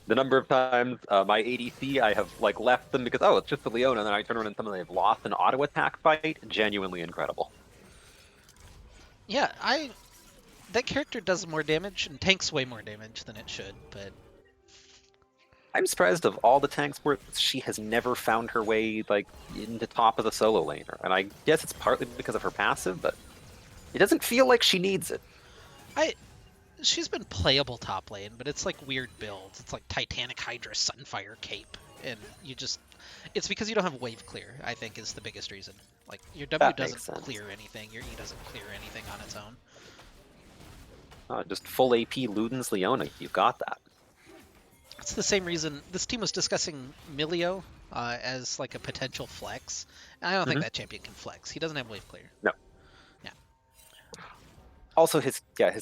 The number of times my ADC, I have like left them because, oh, it's just the Leona, and then I turn around and suddenly they've lost an auto attack fight. Genuinely incredible. Yeah, that character does more damage and tanks way more damage than it should, but I'm surprised of all the tank sports, she has never found her way like into top of the solo laner. And I guess it's partly because of her passive, but it doesn't feel like she needs it. she's been playable top lane, but it's like weird builds. It's like Titanic Hydra Sunfire Cape, and it's because you don't have wave clear, I think, is the biggest reason. Like, your W doesn't clear anything, your E doesn't clear anything on its own. Just full AP Luden's Leona, you've got that. It's the same reason this team was discussing Milio as like a potential flex. And I don't think that champion can flex. He doesn't have wave clear. No. Yeah. Also, his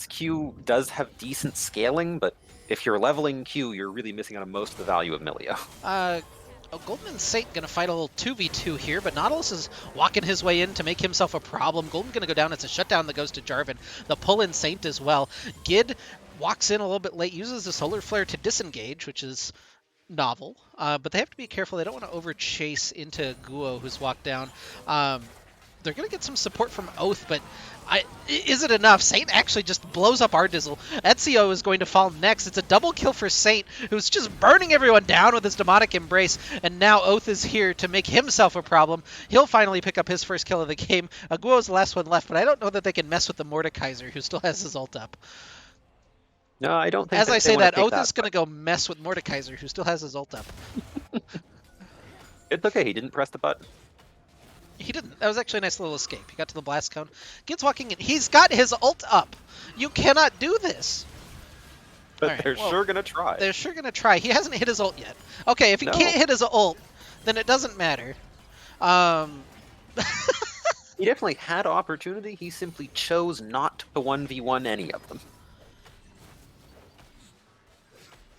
Q does have decent scaling, but if you're leveling Q, you're really missing out on most of the value of Milio. Golden Saint gonna fight a little 2v2 here, but Nautilus is walking his way in to make himself a problem. Golden gonna go down. It's a shutdown that goes to Jarvan. The pull-in Saint as well. Gid walks in a little bit late, uses the Solar Flare to disengage, which is novel. But they have to be careful. They don't want to over-chase into Guo, who's walked down. They're going to get some support from Oath, but is it enough? Saint actually just blows up Ardizzle. Ezio is going to fall next. It's a double kill for Saint, who's just burning everyone down with his demonic embrace, and now Oath is here to make himself a problem. He'll finally pick up his first kill of the game. Guo's the last one left, but I don't know that they can mess with the Mordekaiser, who still has his ult up. No, I don't think. As I say that, Oath is going to go mess with Mordekaiser, who still has his ult up. It's okay, he didn't press the button. He didn't. That was actually a nice little escape. He got to the blast cone. Gid's walking in. He's got his ult up. You cannot do this. But right, they're sure going to try. They're sure going to try. He hasn't hit his ult yet. Okay, if he can't hit his ult, then it doesn't matter. He definitely had opportunity. He simply chose not to 1v1 any of them.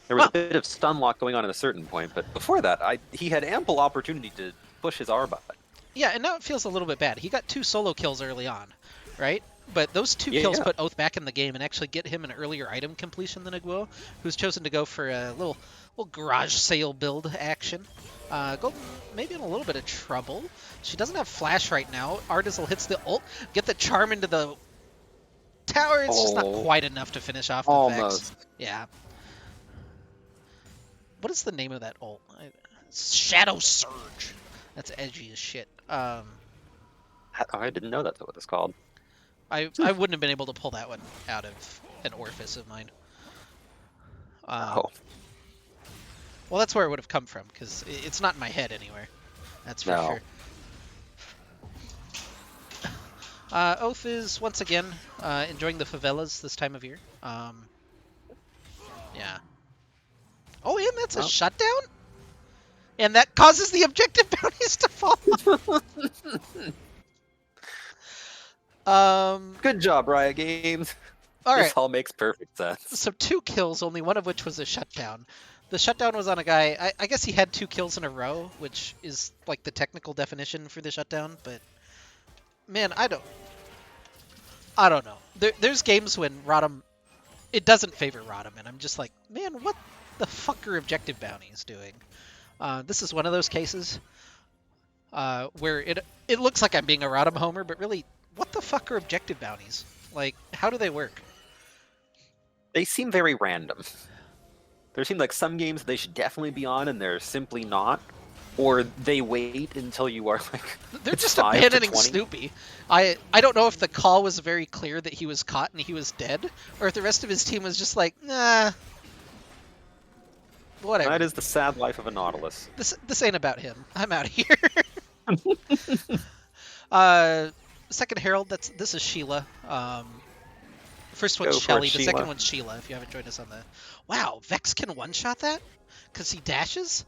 There was a bit of stun lock going on at a certain point, but before that, he had ample opportunity to push his R button. Yeah, and now it feels a little bit bad. He got 2 solo kills early on, right? But those 2 kills put Oath back in the game and actually get him an earlier item completion than Guo, who's chosen to go for a little garage sale build action. Golden maybe in a little bit of trouble. She doesn't have flash right now. Ardizzle hits the ult, get the charm into the tower. It's just not quite enough to finish off the Vex. Yeah. What is the name of that ult? Shadow Surge. That's edgy as shit. I didn't know that's what it's called. I wouldn't have been able to pull that one out of an orifice of mine. Well, that's where it would have come from, because it's not in my head anywhere. That's for sure. Oath is, once again, enjoying the favelas this time of year. Yeah. Oh, and that's a shutdown? And that causes the objective bounties to fall. Good job, Riot Games. This all makes perfect sense. So 2 kills, only one of which was a shutdown. The shutdown was on a guy, I guess he had 2 kills in a row, which is like the technical definition for the shutdown, but man, I don't know. There's games when RotM, it doesn't favor RotM, and I'm just like, man, what the fuck are objective bounties doing? This is one of those cases where it looks like I'm being a RotM homer, but really, what the fuck are objective bounties? Like, how do they work? They seem very random. There seem like some games they should definitely be on, and they're simply not. Or they wait until you are like. They're just abandoning Snoopy. I don't know if the call was very clear that he was caught and he was dead, or if the rest of his team was just like, nah. Whatever. That is the sad life of a Nautilus. This ain't about him. I'm out of here. Second Herald. This is Sheila. First one's Shelly. The second one's Sheila. If you haven't joined us on the. Wow, Vex can one-shot that because he dashes.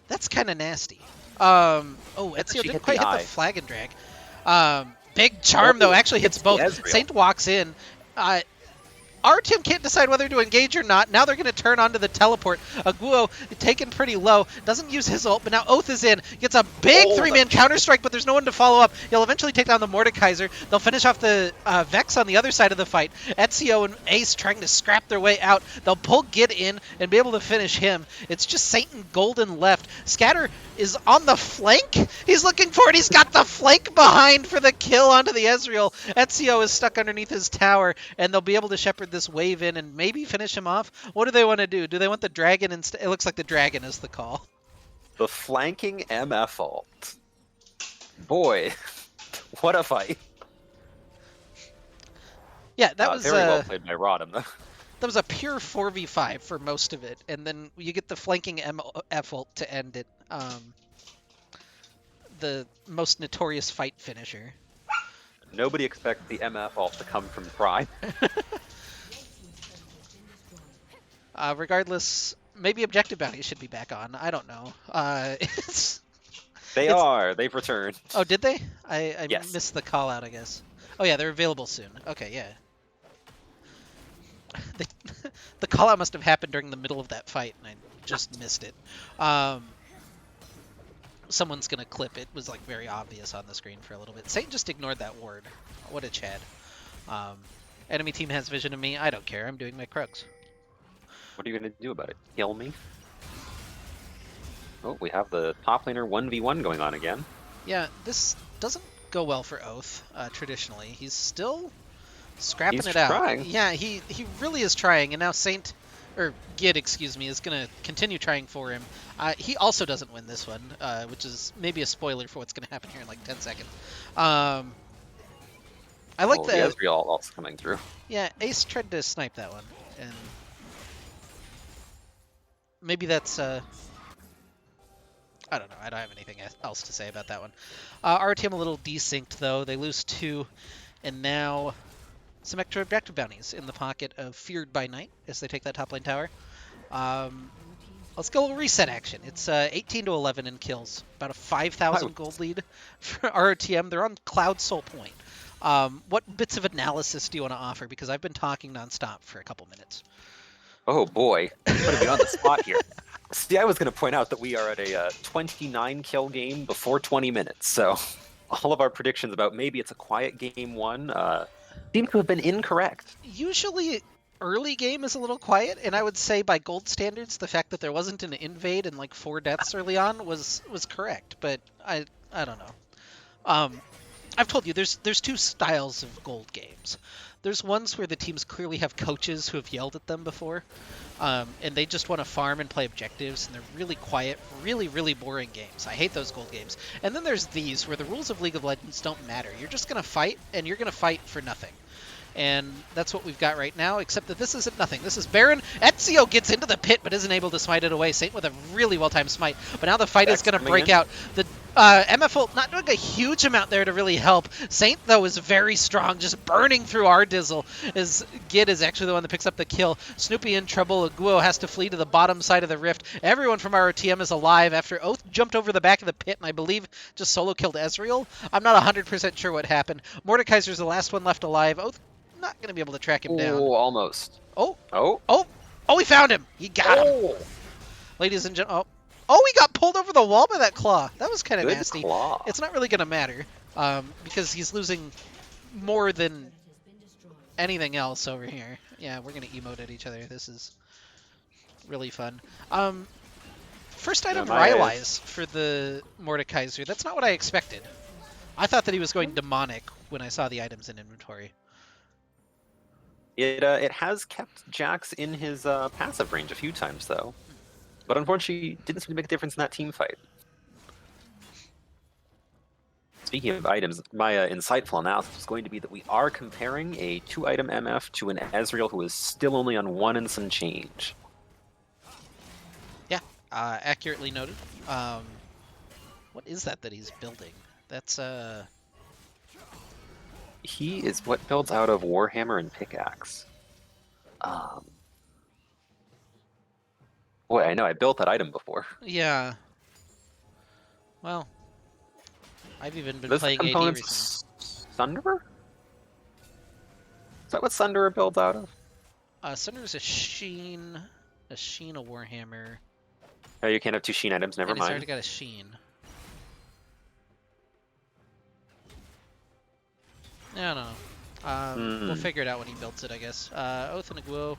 That's kind of nasty. Ezio didn't quite hit the flag and drag. Big charm though actually hits both. Saint walks in. Our team can't decide whether to engage or not. Now they're going to turn onto the teleport. Aguo taken pretty low. Doesn't use his ult, but now Oath is in. Gets a big three-man counter-strike, but there's no one to follow up. He'll eventually take down the Mordekaiser. They'll finish off the Vex on the other side of the fight. Ezio and Ace trying to scrap their way out. They'll pull Gid in and be able to finish him. It's just Saint and Golden left. Scatter is on the flank. He's looking for it. He's got the flank behind for the kill onto the Ezreal. Ezio is stuck underneath his tower, and they'll be able to shepherd this wave in and maybe finish him off. What do they want to do? Do they want the dragon instead? It looks like the dragon is the call. The flanking MF ult. Boy, what a fight. Yeah, that was very well played by RotM, though. That was a pure 4v5 for most of it, and then you get the flanking MF ult to end it. The most notorious fight finisher. Nobody expects the MF ult to come from Prime. Regardless, maybe Objective Bounty should be back on. I don't know. They've returned. Oh, did they? I Yes. missed the call out, I guess. Oh yeah, they're available soon. Okay, yeah. The call out must have happened during the middle of that fight, and I just missed it. Someone's gonna clip it. It was like very obvious on the screen for a little bit. Saint just ignored that word. What a Chad. Enemy team has vision of me. I don't care. I'm doing my Krugs. What are you going to do about it? Kill me? Oh, we have the top laner 1v1 going on again. Yeah, this doesn't go well for Oath, traditionally. He's still scrapping it out. Trying. Yeah, he really is trying, and now Saint, or Gid, excuse me, is going to continue trying for him. He also doesn't win this one, which is maybe a spoiler for what's going to happen here in like 10 seconds. I like the Ezreal also coming through. Yeah, Ace tried to snipe that one, and maybe that's I don't know. I don't have anything else to say about that one. Our team a little desynced though. They lose 2, and now some extra objective bounties in the pocket of Feared by Night as they take that top lane tower. Let's go reset action. It's 18 to 11 in kills, about a 5,000 gold lead for ROTM. They're on Cloud Soul Point. What bits of analysis do you want to offer? Because I've been talking nonstop for a couple minutes. Oh boy, putting me on the spot here. See, I was going to point out that we are at a 29 kill game before 20 minutes, so all of our predictions about maybe it's a quiet game 1 seem to have been incorrect. Usually early game is a little quiet, and I would say by gold standards, the fact that there wasn't an invade and like 4 deaths early on was correct, but I don't know. I've told you, there's 2 styles of gold games. There's ones where the teams clearly have coaches who have yelled at them before, and they just want to farm and play objectives, and they're really quiet, really, really boring games. I hate those gold games. And then there's these, where the rules of League of Legends don't matter. You're just going to fight, and you're going to fight for nothing. And that's what we've got right now, except that this isn't nothing. This is Baron. Ezio gets into the pit, but isn't able to smite it away. Saint with a really well-timed smite. But now the fight is going to break out. The MF ult not doing a huge amount there to really help. Saint, though, is very strong, just burning through our Dizzle, as Gid is actually the one that picks up the kill. Snoopy in trouble. Aguo has to flee to the bottom side of the rift. Everyone from our TM is alive after Oath jumped over the back of the pit, and I believe just solo killed Ezreal. I'm not 100% sure what happened. Mordekaiser's the last one left alive. Oath not going to be able to track him down. Oh, almost. Oh, we found him. He got him. Ladies and gentlemen, oh, he got pulled over the wall by that claw. That was kind of nasty. Claw. It's not really going to matter because he's losing more than anything else over here. Yeah, we're going to emote at each other. This is really fun. First item Rylai's for the Mordekaiser. That's not what I expected. I thought that he was going demonic when I saw the items in inventory. It has kept Jax in his passive range a few times, though. But unfortunately, didn't seem to make a difference in that team fight. Speaking of items, my insightful analysis is going to be that we are comparing a 2-item MF to an Ezreal who is still only on 1 and some change. Yeah, accurately noted. What is that he's building? That's He is what builds out of Warhammer and Pickaxe. Boy, I know I built that item before. Yeah. Well, I've even been playing AD recently. Sunderer? Is that what Sunderer builds out of? Sunder's a Sheen, a Warhammer. Oh, you can't have 2 Sheen items, never And he's mind. already got a Sheen. I don't know. We'll figure it out when he builds it, I guess. Oath and a Guo.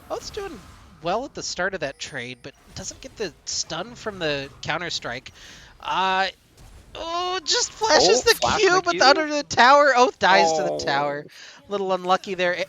Oath's doing well at the start of that trade, but doesn't get the stun from the counter-strike. Just flashes the flash Q, the but Q? under the tower. Oath dies to the Oh. tower. A little unlucky there.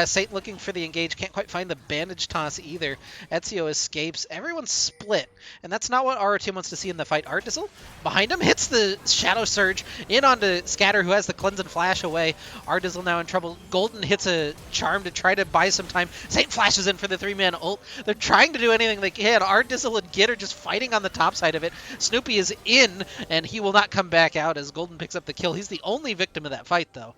Saint looking for the engage, can't quite find the bandage toss either. Ezio escapes. Everyone's split, and that's not what ROTM wants to see in the fight. Artizel behind him hits the Shadow Surge in onto Scatter, who has the cleanse and flash away. Artizel now in trouble. Golden hits a charm to try to buy some time. Saint flashes in for the 3-man ult. They're trying to do anything they can. Artizel and Git are just fighting on the top side of it. Snoopy is in, and he will not come back out as Golden picks up the kill. He's the only victim of that fight, though.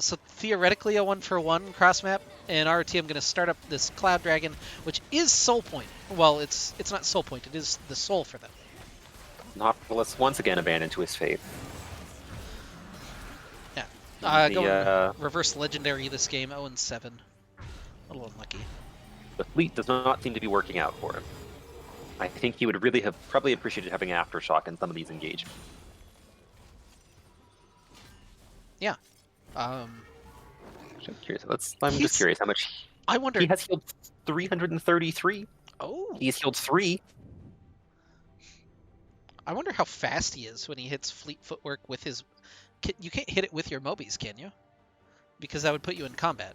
So theoretically a 1-for-1 cross map, and ROTM going to start up this Cloud Dragon, which is Soul Point. Well, it's not Soul Point, it is the soul for them. Nautilus once again abandoned to his fate. Yeah. Going reverse legendary this game, 0-7. A little unlucky. The fleet does not seem to be working out for him. I think he would really have probably appreciated having Aftershock in some of these engagements. Yeah. I'm curious. I'm just curious how much. I wonder. He has healed 333. Oh. He's healed 3. I wonder how fast he is when he hits fleet footwork with his. You can't hit it with your Mobies, can you? Because that would put you in combat.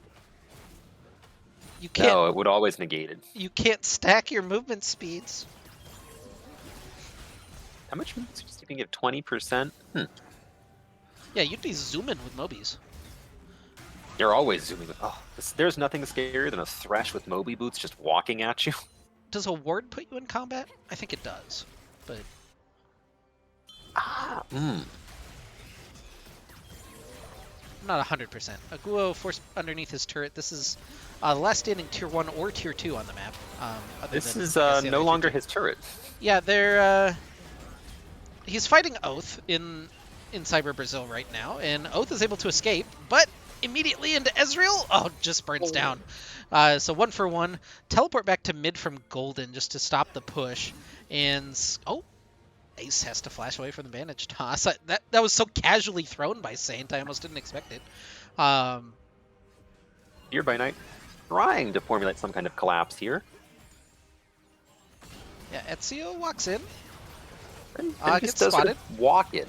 You can't. No, it would always negate it. You can't stack your movement speeds. How much movement speed do you give? 20%? Yeah, you'd be zooming with Mobies. You're always zooming. There's nothing scarier than a Thresh with Moby boots just walking at you. Does a ward put you in combat? I think it does, but I'm not 100%. Aguo forced underneath his turret. This is the last standing tier 1 or tier 2 on the map. This is no longer his turret. Yeah, they're he's fighting Oath in Cyber Brazil right now, and Oath is able to escape, but immediately into Ezreal. Oh, just burns down. So 1-for-1. Teleport back to mid from Golden just to stop the push. And Ace has to flash away from the bandage toss. That was so casually thrown by Saint. I almost didn't expect it. Here by Night trying to formulate some kind of collapse here. Yeah, Ezio walks in. And Gets just does sort spotted. of walk in.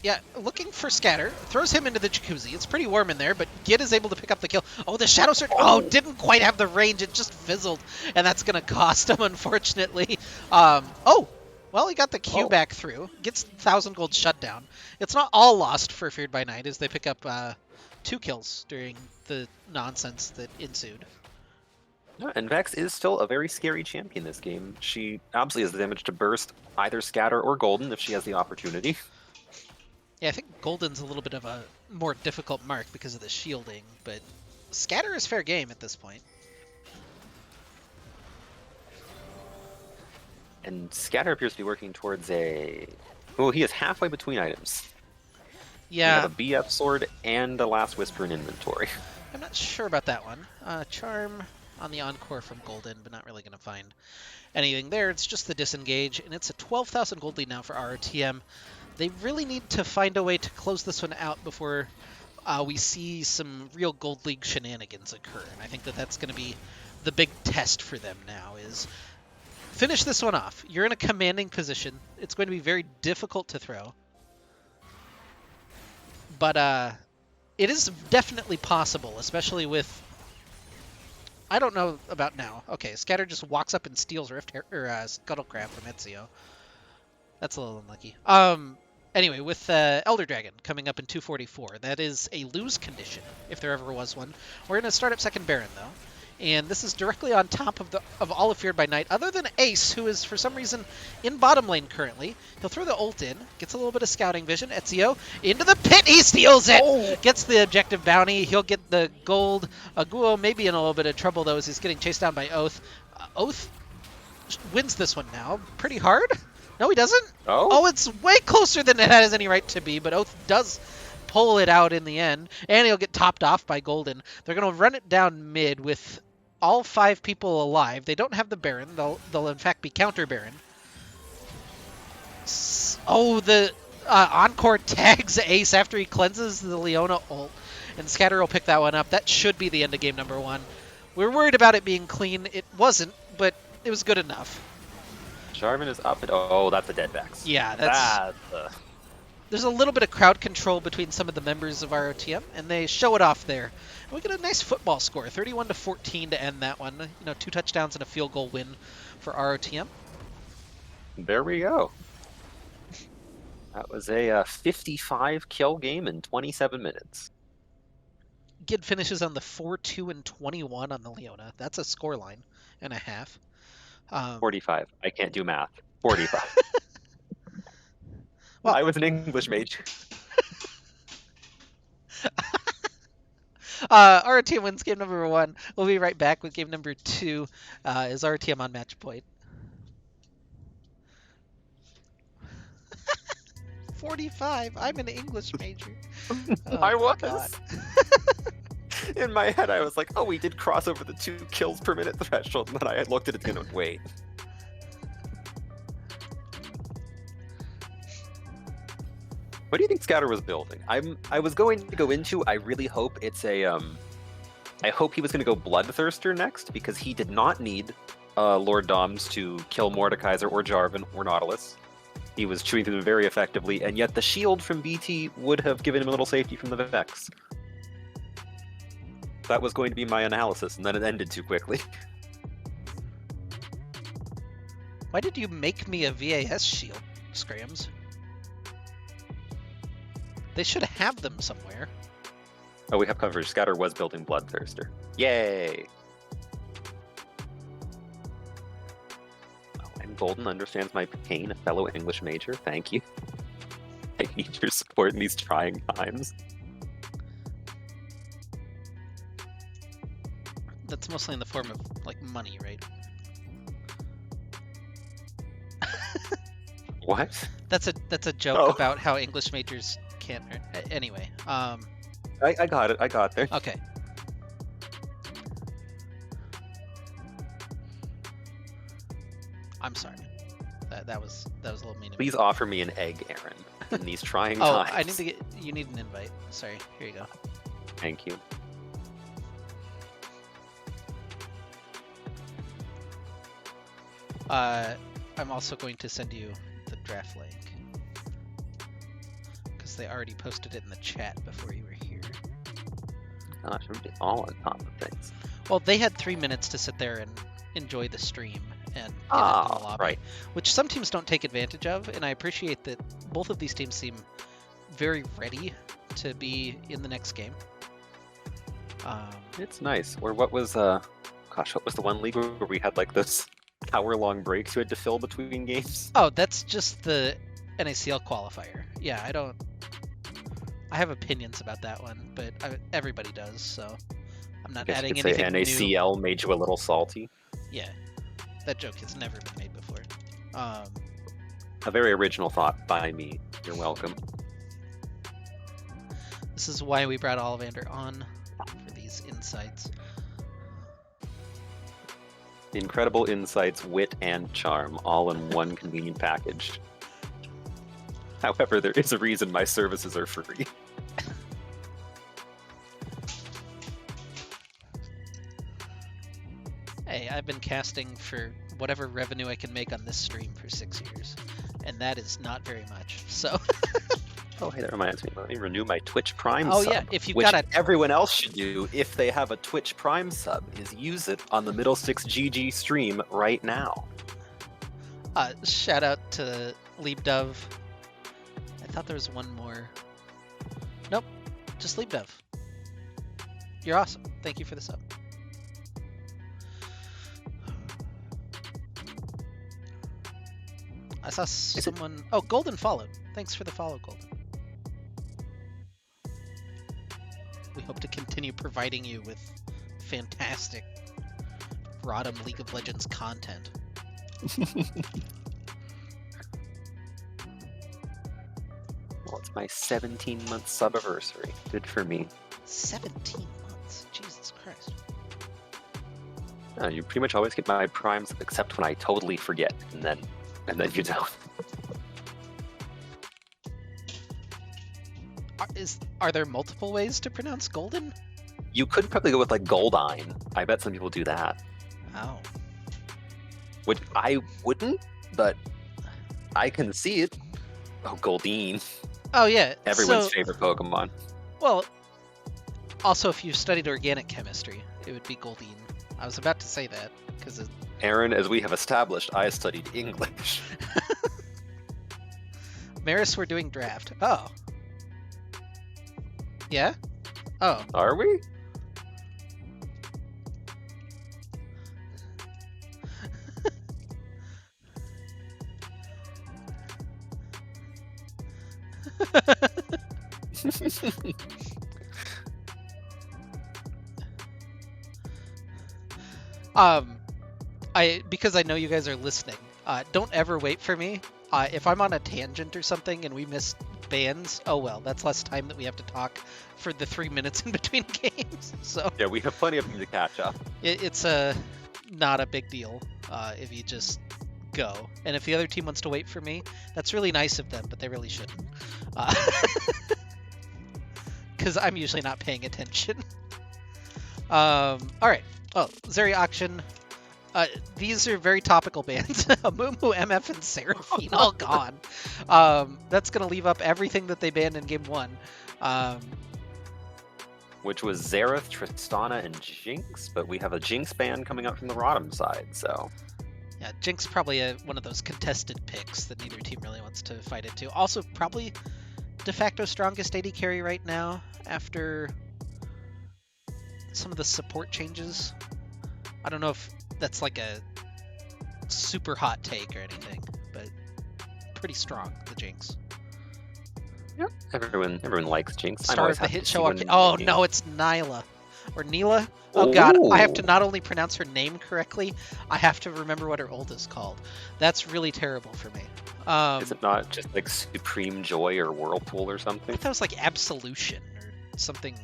Yeah, looking for Scatter. Throws him into the jacuzzi. It's pretty warm in there, but Git is able to pick up the kill. Oh, the Shadow Surge. Oh, didn't quite have the range. It just fizzled, and that's going to cost him, unfortunately. Well, he got the Q back through. Gets 1,000 gold shutdown. It's not all lost for Feared by Night as they pick up 2 kills during the nonsense that ensued. No, and Vex is still a very scary champion this game. She obviously has the damage to burst either Scatter or Golden if she has the opportunity. Yeah, I think Golden's a little bit of a more difficult mark because of the shielding, but Scatter is fair game at this point. And Scatter appears to be working towards well, he is halfway between items. Yeah. He has a BF sword and a Last Whisper in inventory. I'm not sure about that one. Charm on the Encore from Golden, but not really going to find anything there. It's just the disengage, and it's a 12,000 gold lead now for ROTM. They really need to find a way to close this one out before we see some real Gold League shenanigans occur. And I think that that's going to be the big test for them now is finish this one off. You're in a commanding position. It's going to be very difficult to throw. But it is definitely possible, especially with... I don't know about now. Okay, Scatter just walks up and steals Scuttlecraft from Ezio. That's a little unlucky. Anyway, with Elder Dragon coming up in 244, that is a lose condition, if there ever was one. We're going to start up second Baron, though. And this is directly on top of all of Feared by Night, other than Ace, who is, for some reason, in bottom lane currently. He'll throw the ult in, gets a little bit of scouting vision. Ezio, into the pit, he steals it! Gets the objective bounty, he'll get the gold. Aguo may be in a little bit of trouble, though, as he's getting chased down by Oath. Oath wins this one now, pretty hard. No, he doesn't? Oh, it's way closer than it has any right to be, but Oath does pull it out in the end, and he'll get topped off by Golden. They're going to run it down mid with all 5 people alive. They don't have the Baron. They'll in fact be counter Baron. Oh, the Encore tags Ace after he cleanses the Leona ult, and Scatter will pick that one up. That should be the end of game number 1. We were worried about it being clean. It wasn't, but it was good enough. Jarvan is up. Oh, that's a dead Vex. Yeah, that's... There's a little bit of crowd control between some of the members of ROTM, and they show it off there. And we get a nice football score, 31-14 to end that one. 2 touchdowns and a field goal win for ROTM. There we go. That was a 55 kill game in 27 minutes. Gid finishes on the 4-2-21 on the Leona. That's a scoreline and a half. 45. I can't do math. 45. Well, I was an English major. RTM wins game number 1. We'll be right back with game number 2. Is RTM on match point? 45. I'm an English major. Oh, I was. In my head, I was like, oh, we did cross over the 2 kills per minute threshold. And then I looked at it and went, wait. What do you think Scatter was building? I was going to go into, I really hope it's a, I hope he was going to go Bloodthirster next, because he did not need Lord Doms to kill Mordekaiser or Jarvan or Nautilus. He was chewing through them very effectively, and yet the shield from BT would have given him a little safety from the Vex. That was going to be my analysis, and then it ended too quickly. Why did you make me a VAS shield, Scrams? They should have them somewhere. Oh, we have coverage. Scatter was building Bloodthirster. Yay! Oh, and Golden understands my pain, a fellow English major. Thank you. I need your support in these trying times. That's mostly in the form of, like, money, right? What? That's a joke about how English majors can't... Anyway, I got it. I got there. Okay. I'm sorry. That was a little mean. Please offer me an egg, Aaron, in these trying times. Oh, I need to get... You need an invite. Sorry. Here you go. Thank you. I'm also going to send you the draft link, because they already posted it in the chat before you were here. Gosh, I'm just all on top of things. Well, they had 3 minutes to sit there and enjoy the stream and get into the lobby, right. Which some teams don't take advantage of, and I appreciate that both of these teams seem very ready to be in the next game. It's nice. Or what was what was the one league where we had like this hour-long breaks you had to fill between games? Oh, that's just the NACL qualifier. Yeah, I have opinions about that one, but everybody does, so I'm not adding you could anything say NACL new. made you a little salty. Yeah, that joke has never been made before. A very original thought by me. You're welcome. This is why we brought Ollivander on for these insights. Incredible insights, wit, and charm, all in one convenient package. However, there is a reason my services are free. Hey, I've been casting for whatever revenue I can make on this stream for 6 years, and that is not very much, so... Oh, hey, that reminds me. Let me renew my Twitch Prime sub. Oh, yeah, if you've which got a... everyone else should do if they have a Twitch Prime sub, is use it on the Middlesex GG stream right now. Shout out to Leapdove. I thought there was one more. Nope, just Leapdove. You're awesome. Thank you for the sub. I saw someone... Oh, Golden followed. Thanks for the follow, Golden. We hope to continue providing you with fantastic RotM League of Legends content. Well, it's my 17-month subiversary. Good for me. 17 months. Jesus Christ. You pretty much always get my primes, except when I totally forget, and then you don't. Are there multiple ways to pronounce golden? You could probably go with like Goldine. I bet some people do that. Oh. Which I wouldn't, but I can see it. Oh, Goldine. Oh yeah. Everyone's favorite Pokemon. Well, also if you studied organic chemistry, it would be Goldine. I was about to say that because Aaron, as we have established, I studied English. Maris, we're doing draft. Oh. Yeah? Oh. Are we? Because I know you guys are listening, don't ever wait for me. If I'm on a tangent or something and we miss bans, oh well, that's less time that we have to talk for the 3 minutes in between games. So yeah, we have plenty of time to catch up. It's not a big deal if you just go. And if the other team wants to wait for me, that's really nice of them, but they really shouldn't. Because I'm usually not paying attention. All right. Oh, Zeri Auction. These are very topical bans. Amumu, MF, and Seraphine all gone. That's going to leave up everything that they banned in Game 1. Which was Xerath, Tristana, and Jinx, but we have a Jinx ban coming out from the RotM side, so... Yeah, Jinx probably one of those contested picks that neither team really wants to fight into. Also, probably de facto strongest AD carry right now after some of the support changes. I don't know if that's like a super hot take or anything, but pretty strong, the Jinx. Yep. Everyone likes Jinx. Star of the hit show. Oh no, it's Nyla. Or Neela. Oh god, I have to not only pronounce her name correctly, I have to remember what her ult is called. That's really terrible for me. Is it not just like Supreme Joy or Whirlpool or something? I thought it was like Absolution or something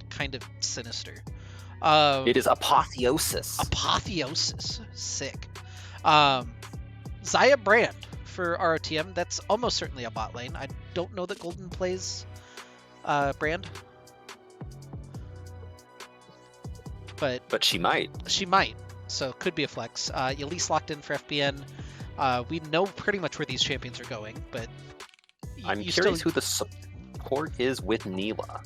kind of sinister. It is Apotheosis. Apotheosis. Sick. Zaya Brand for ROTM. That's almost certainly a bot lane. I don't know that Golden plays Brand. But she might. She might. So could be a flex. Elise locked in for FBN. We know pretty much where these champions are going, but I'm curious who the support is with Neela.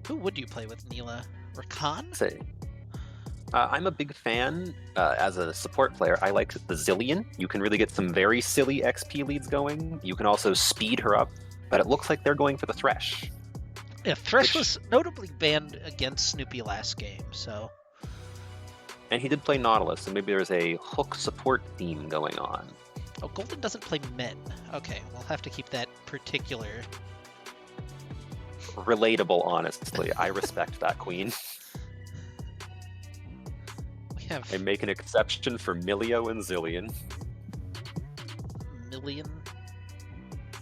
Who would you play with Neela? Rakan? Say, I'm a big fan as a support player. I like the Zillion. You can really get some very silly XP leads going. You can also speed her up, but it looks like they're going for the Thresh. Yeah, Thresh was notably banned against Snoopy last game, so... And he did play Nautilus, so maybe there's a hook support theme going on. Oh, Golden doesn't play men. Okay, we'll have to keep that particular... Relatable, honestly. I respect that queen. I make an exception for Milio and Zillion. Million?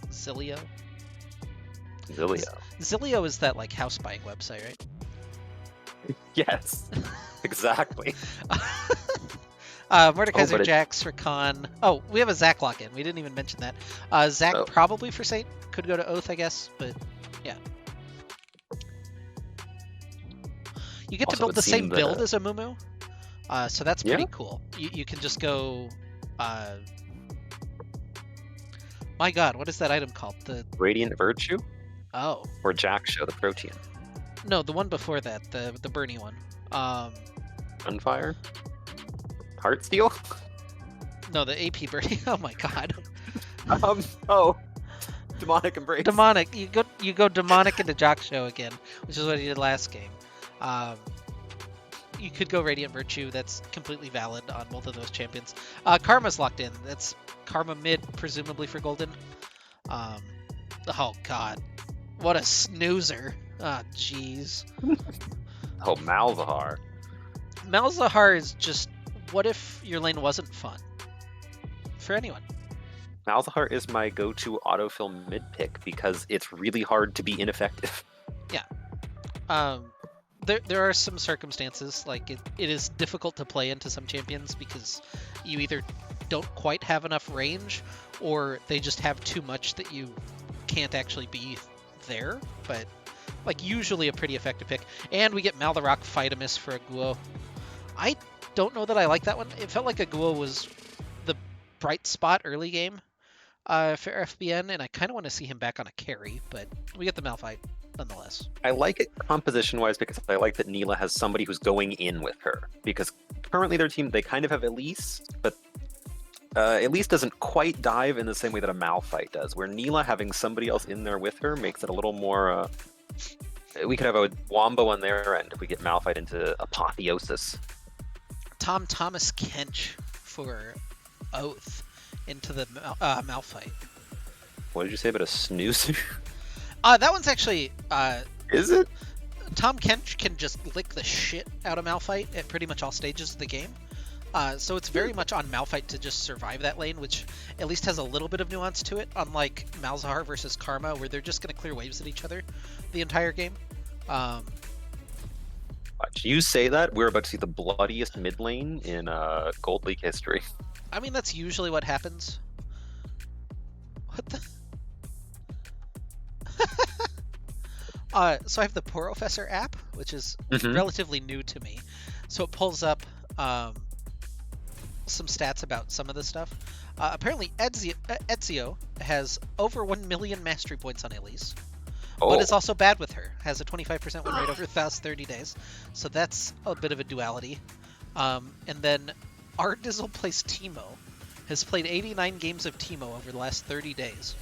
Zillio? Zillio. Zillio is that, like, house buying website, right? Yes. Exactly. Mordekaiser, Jax, Rakan. Oh, we have a Zac lock in. We didn't even mention that. Zac probably for Saint. Could go to Oath, I guess, but yeah. You get to build the same build as a Mumu, so that's pretty cool. You can just go... My god, what is that item called? The Radiant Virtue? Oh. Or Jack-Show, the Protean. No, the one before that, the Bernie one. Gunfire? Heartsteel? No, the AP Bernie. Oh my god. Demonic Embrace. Demonic. You go demonic into Jack-Show again, which is what he did last game. You could go Radiant Virtue. That's completely valid on both of those champions. Karma's locked in. That's Karma mid, presumably for Golden. Oh god, what a snoozer. Ah, jeez. Oh, Malzahar. Malzahar is just what if your lane wasn't fun for anyone? Malzahar is my go-to autofill mid pick because it's really hard to be ineffective. Yeah. There are some circumstances, like it is difficult to play into some champions because you either don't quite have enough range or they just have too much that you can't actually be there, but like usually a pretty effective pick. And we get Maltharock Phytomus for a Guo. I don't know that I like that one. It felt like a Guo was the bright spot early game for FBN, and I kind of want to see him back on a carry, but we get the Malphite nonetheless. I like it composition-wise because I like that Neela has somebody who's going in with her. Because currently their team, they kind of have Elise, but Elise doesn't quite dive in the same way that a Malphite does, where Neela having somebody else in there with her makes it a little more... we could have a Wombo on their end if we get Malphite into Apotheosis. Tom Thomas Kench for Oath into the Malphite. What did you say about a snooze? That one's actually... Is it? Tom Kench can just lick the shit out of Malphite at pretty much all stages of the game. So it's very much on Malphite to just survive that lane, which at least has a little bit of nuance to it, unlike Malzahar versus Karma, where they're just going to clear waves at each other the entire game. Watch you say that, we're about to see the bloodiest mid lane in Gold League history. I mean, that's usually what happens. What the... So I have the Porofessor app, which is relatively new to me. So it pulls up some stats about some of the stuff. Apparently, Ezio has over 1 million mastery points on Elise, but is also bad with her. Has a 25% win rate over the last 30 days. So that's a bit of a duality. And then Ardizzle plays Teemo. Has played 89 games of Teemo over the last 30 days.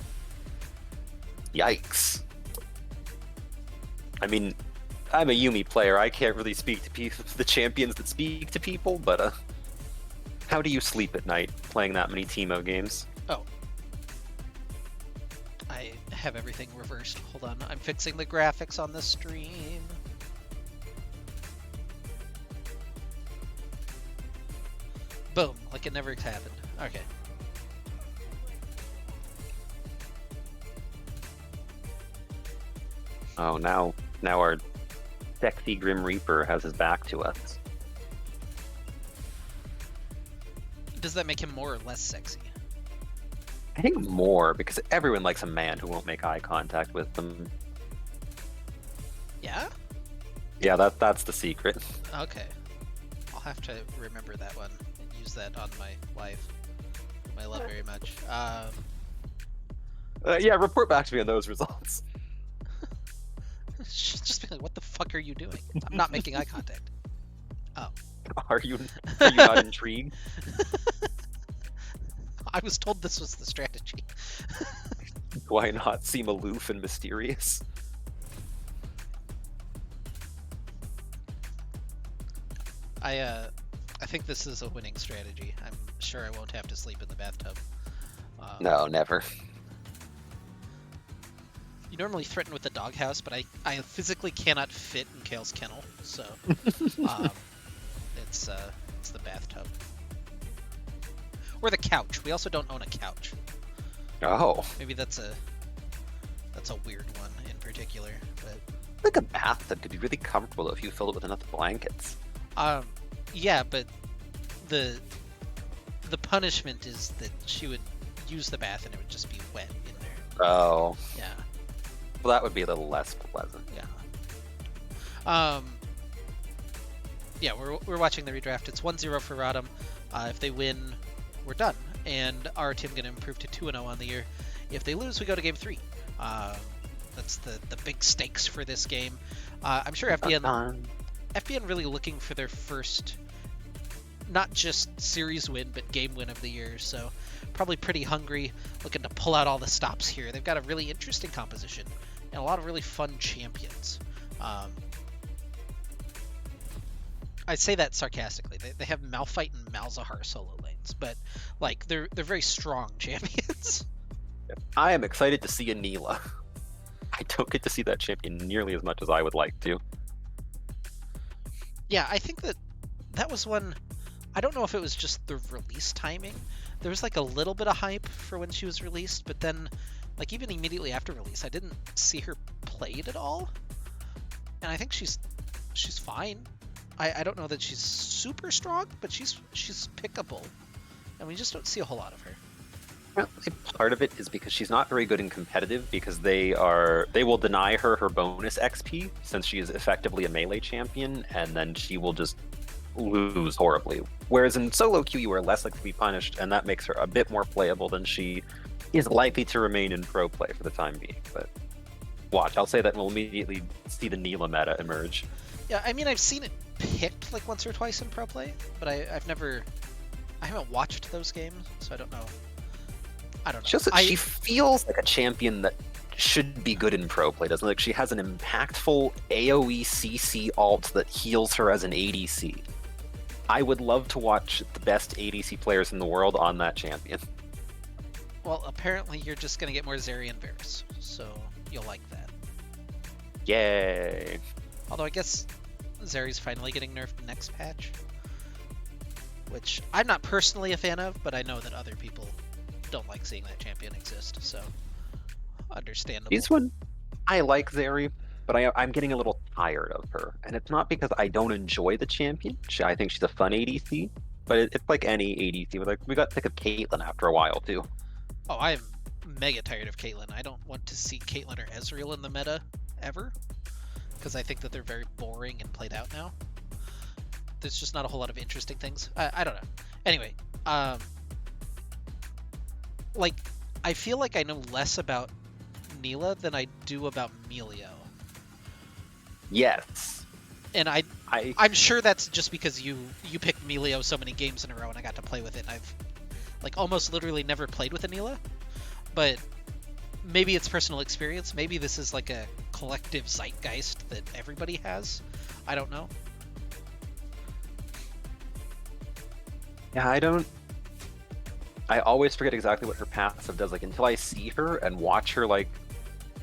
Yikes. I mean, I'm a Yuumi player. I can't really speak to the champions that speak to people, but how do you sleep at night playing that many Teemo games? Oh. I have everything reversed. Hold on. I'm fixing the graphics on the stream. Boom. Like it never happened. Okay. Oh, now our sexy Grim Reaper has his back to us. Does that make him more or less sexy? I think more, because everyone likes a man who won't make eye contact with them. Yeah? Yeah, that's the secret. Okay. I'll have to remember that one and use that on my life, whom I love very much. Yeah, report back to me on those results. Just be like, what the fuck are you doing? I'm not making eye contact. Oh. Are you not intrigued? I was told this was the strategy. Why not seem aloof and mysterious? I think this is a winning strategy. I'm sure I won't have to sleep in the bathtub. No, never. You normally threaten with the doghouse, but I physically cannot fit in Kale's kennel, so it's the bathtub. Or the couch. We also don't own a couch. Oh. Maybe that's a weird one in particular, but I think a bathtub could be really comfortable if you filled it with enough blankets. Yeah, but the punishment is that she would use the bath and it would just be wet in there. Oh. Yeah. Well, that would be a little less pleasant. Yeah. Yeah, we're watching the redraft. It's 1-0 for RotM. If they win, we're done. And our team going to improve to 2-0 on the year. If they lose, we go to game 3. That's the big stakes for this game. I'm sure FBN really looking for their first, not just series win, but game win of the year. So probably pretty hungry, looking to pull out all the stops here. They've got a really interesting composition and a lot of really fun champions. I say that sarcastically. They have Malphite and Malzahar solo lanes, but like they're very strong champions. I am excited to see a Neela. I don't get to see that champion nearly as much as I would like to. Yeah, I think that was one. I don't know if it was just the release timing. There was like a little bit of hype for when she was released, but then, like even immediately after release, I didn't see her played at all. And I think she's fine. I don't know that she's super strong, but she's pickable, and we just don't see a whole lot of her. Well, part of it is because she's not very good in competitive because they will deny her bonus XP since she is effectively a melee champion, and then she will just lose horribly. Whereas in solo queue, you are less likely to be punished, and that makes her a bit more playable than she is likely to remain in pro play for the time being. But watch, I'll say that we'll immediately see the Neela meta emerge. Yeah, I mean I've seen it picked like once or twice in pro play, but I haven't watched those games, so I don't know. She feels like a champion that should be good in pro play, doesn't it? Like she has an impactful AoE CC alt that heals her as an ADC. I would love to watch the best ADC players in the world on that champion. Well, apparently you're just gonna get more Zeri and Varus, so you'll like that. Yay! Although I guess Zeri's finally getting nerfed next patch, which I'm not personally a fan of, but I know that other people don't like seeing that champion exist, so understandable. This one, I like Zeri, but I'm getting a little tired of her, and it's not because I don't enjoy the champion. I think she's a fun ADC, but it's like any ADC. Like we got sick of Caitlyn after a while too. Oh, I'm mega tired of Caitlyn. I don't want to see Caitlyn or Ezreal in the meta ever, because I think that they're very boring and played out now. There's just not a whole lot of interesting things. I don't know. Anyway, like I feel like I know less about Neela than I do about Melio. Yes. And I'm sure that's just because you picked Melio so many games in a row and I got to play with it, and I've like almost literally never played with Neela. But maybe it's personal experience. Maybe this is like a collective zeitgeist that everybody has. I don't know. Yeah, I always forget exactly what her passive does. Like until I see her and watch her like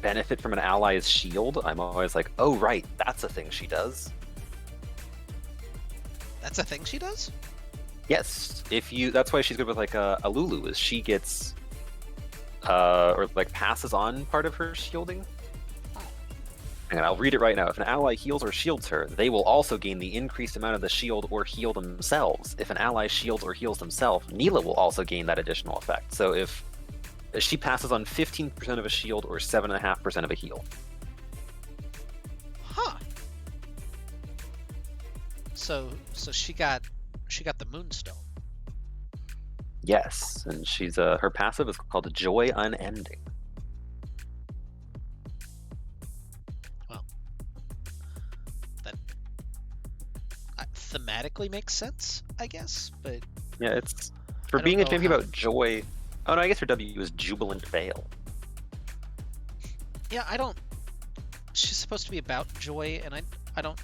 benefit from an ally's shield, I'm always like, oh right, that's a thing she does. That's a thing she does? Yes. That's why she's good with like a Lulu, is she gets or like passes on part of her shielding. And I'll read it right now. If an ally heals or shields her, they will also gain the increased amount of the shield or heal themselves. If an ally shields or heals themselves, Neela will also gain that additional effect. So if she passes on 15% of a shield or 7.5% of a heal. Huh. So she got the Moonstone. Yes, and she's her passive is called Joy Unending. Thematically makes sense, I guess, but yeah, it's for being a champion about joy. Oh no, I guess her W is Jubilant Veil. Yeah, I don't. She's supposed to be about joy, and I don't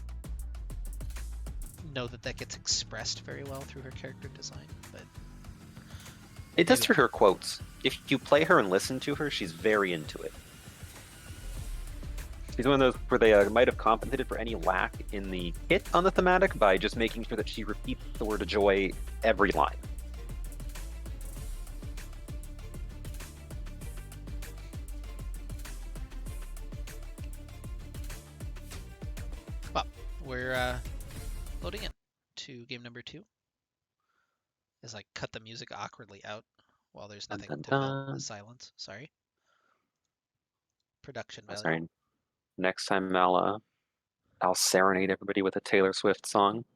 know that gets expressed very well through her character design, but it does through her quotes. If you play her and listen to her, she's very into it. She's one of those where they might have compensated for any lack in the hit on the thematic by just making sure that she repeats the word joy every line. Well, we're loading in to game number 2. As I cut the music awkwardly out while there's nothing to fill the silence. Sorry. Production value. Sorry. Next time I'll serenade everybody with a Taylor Swift song.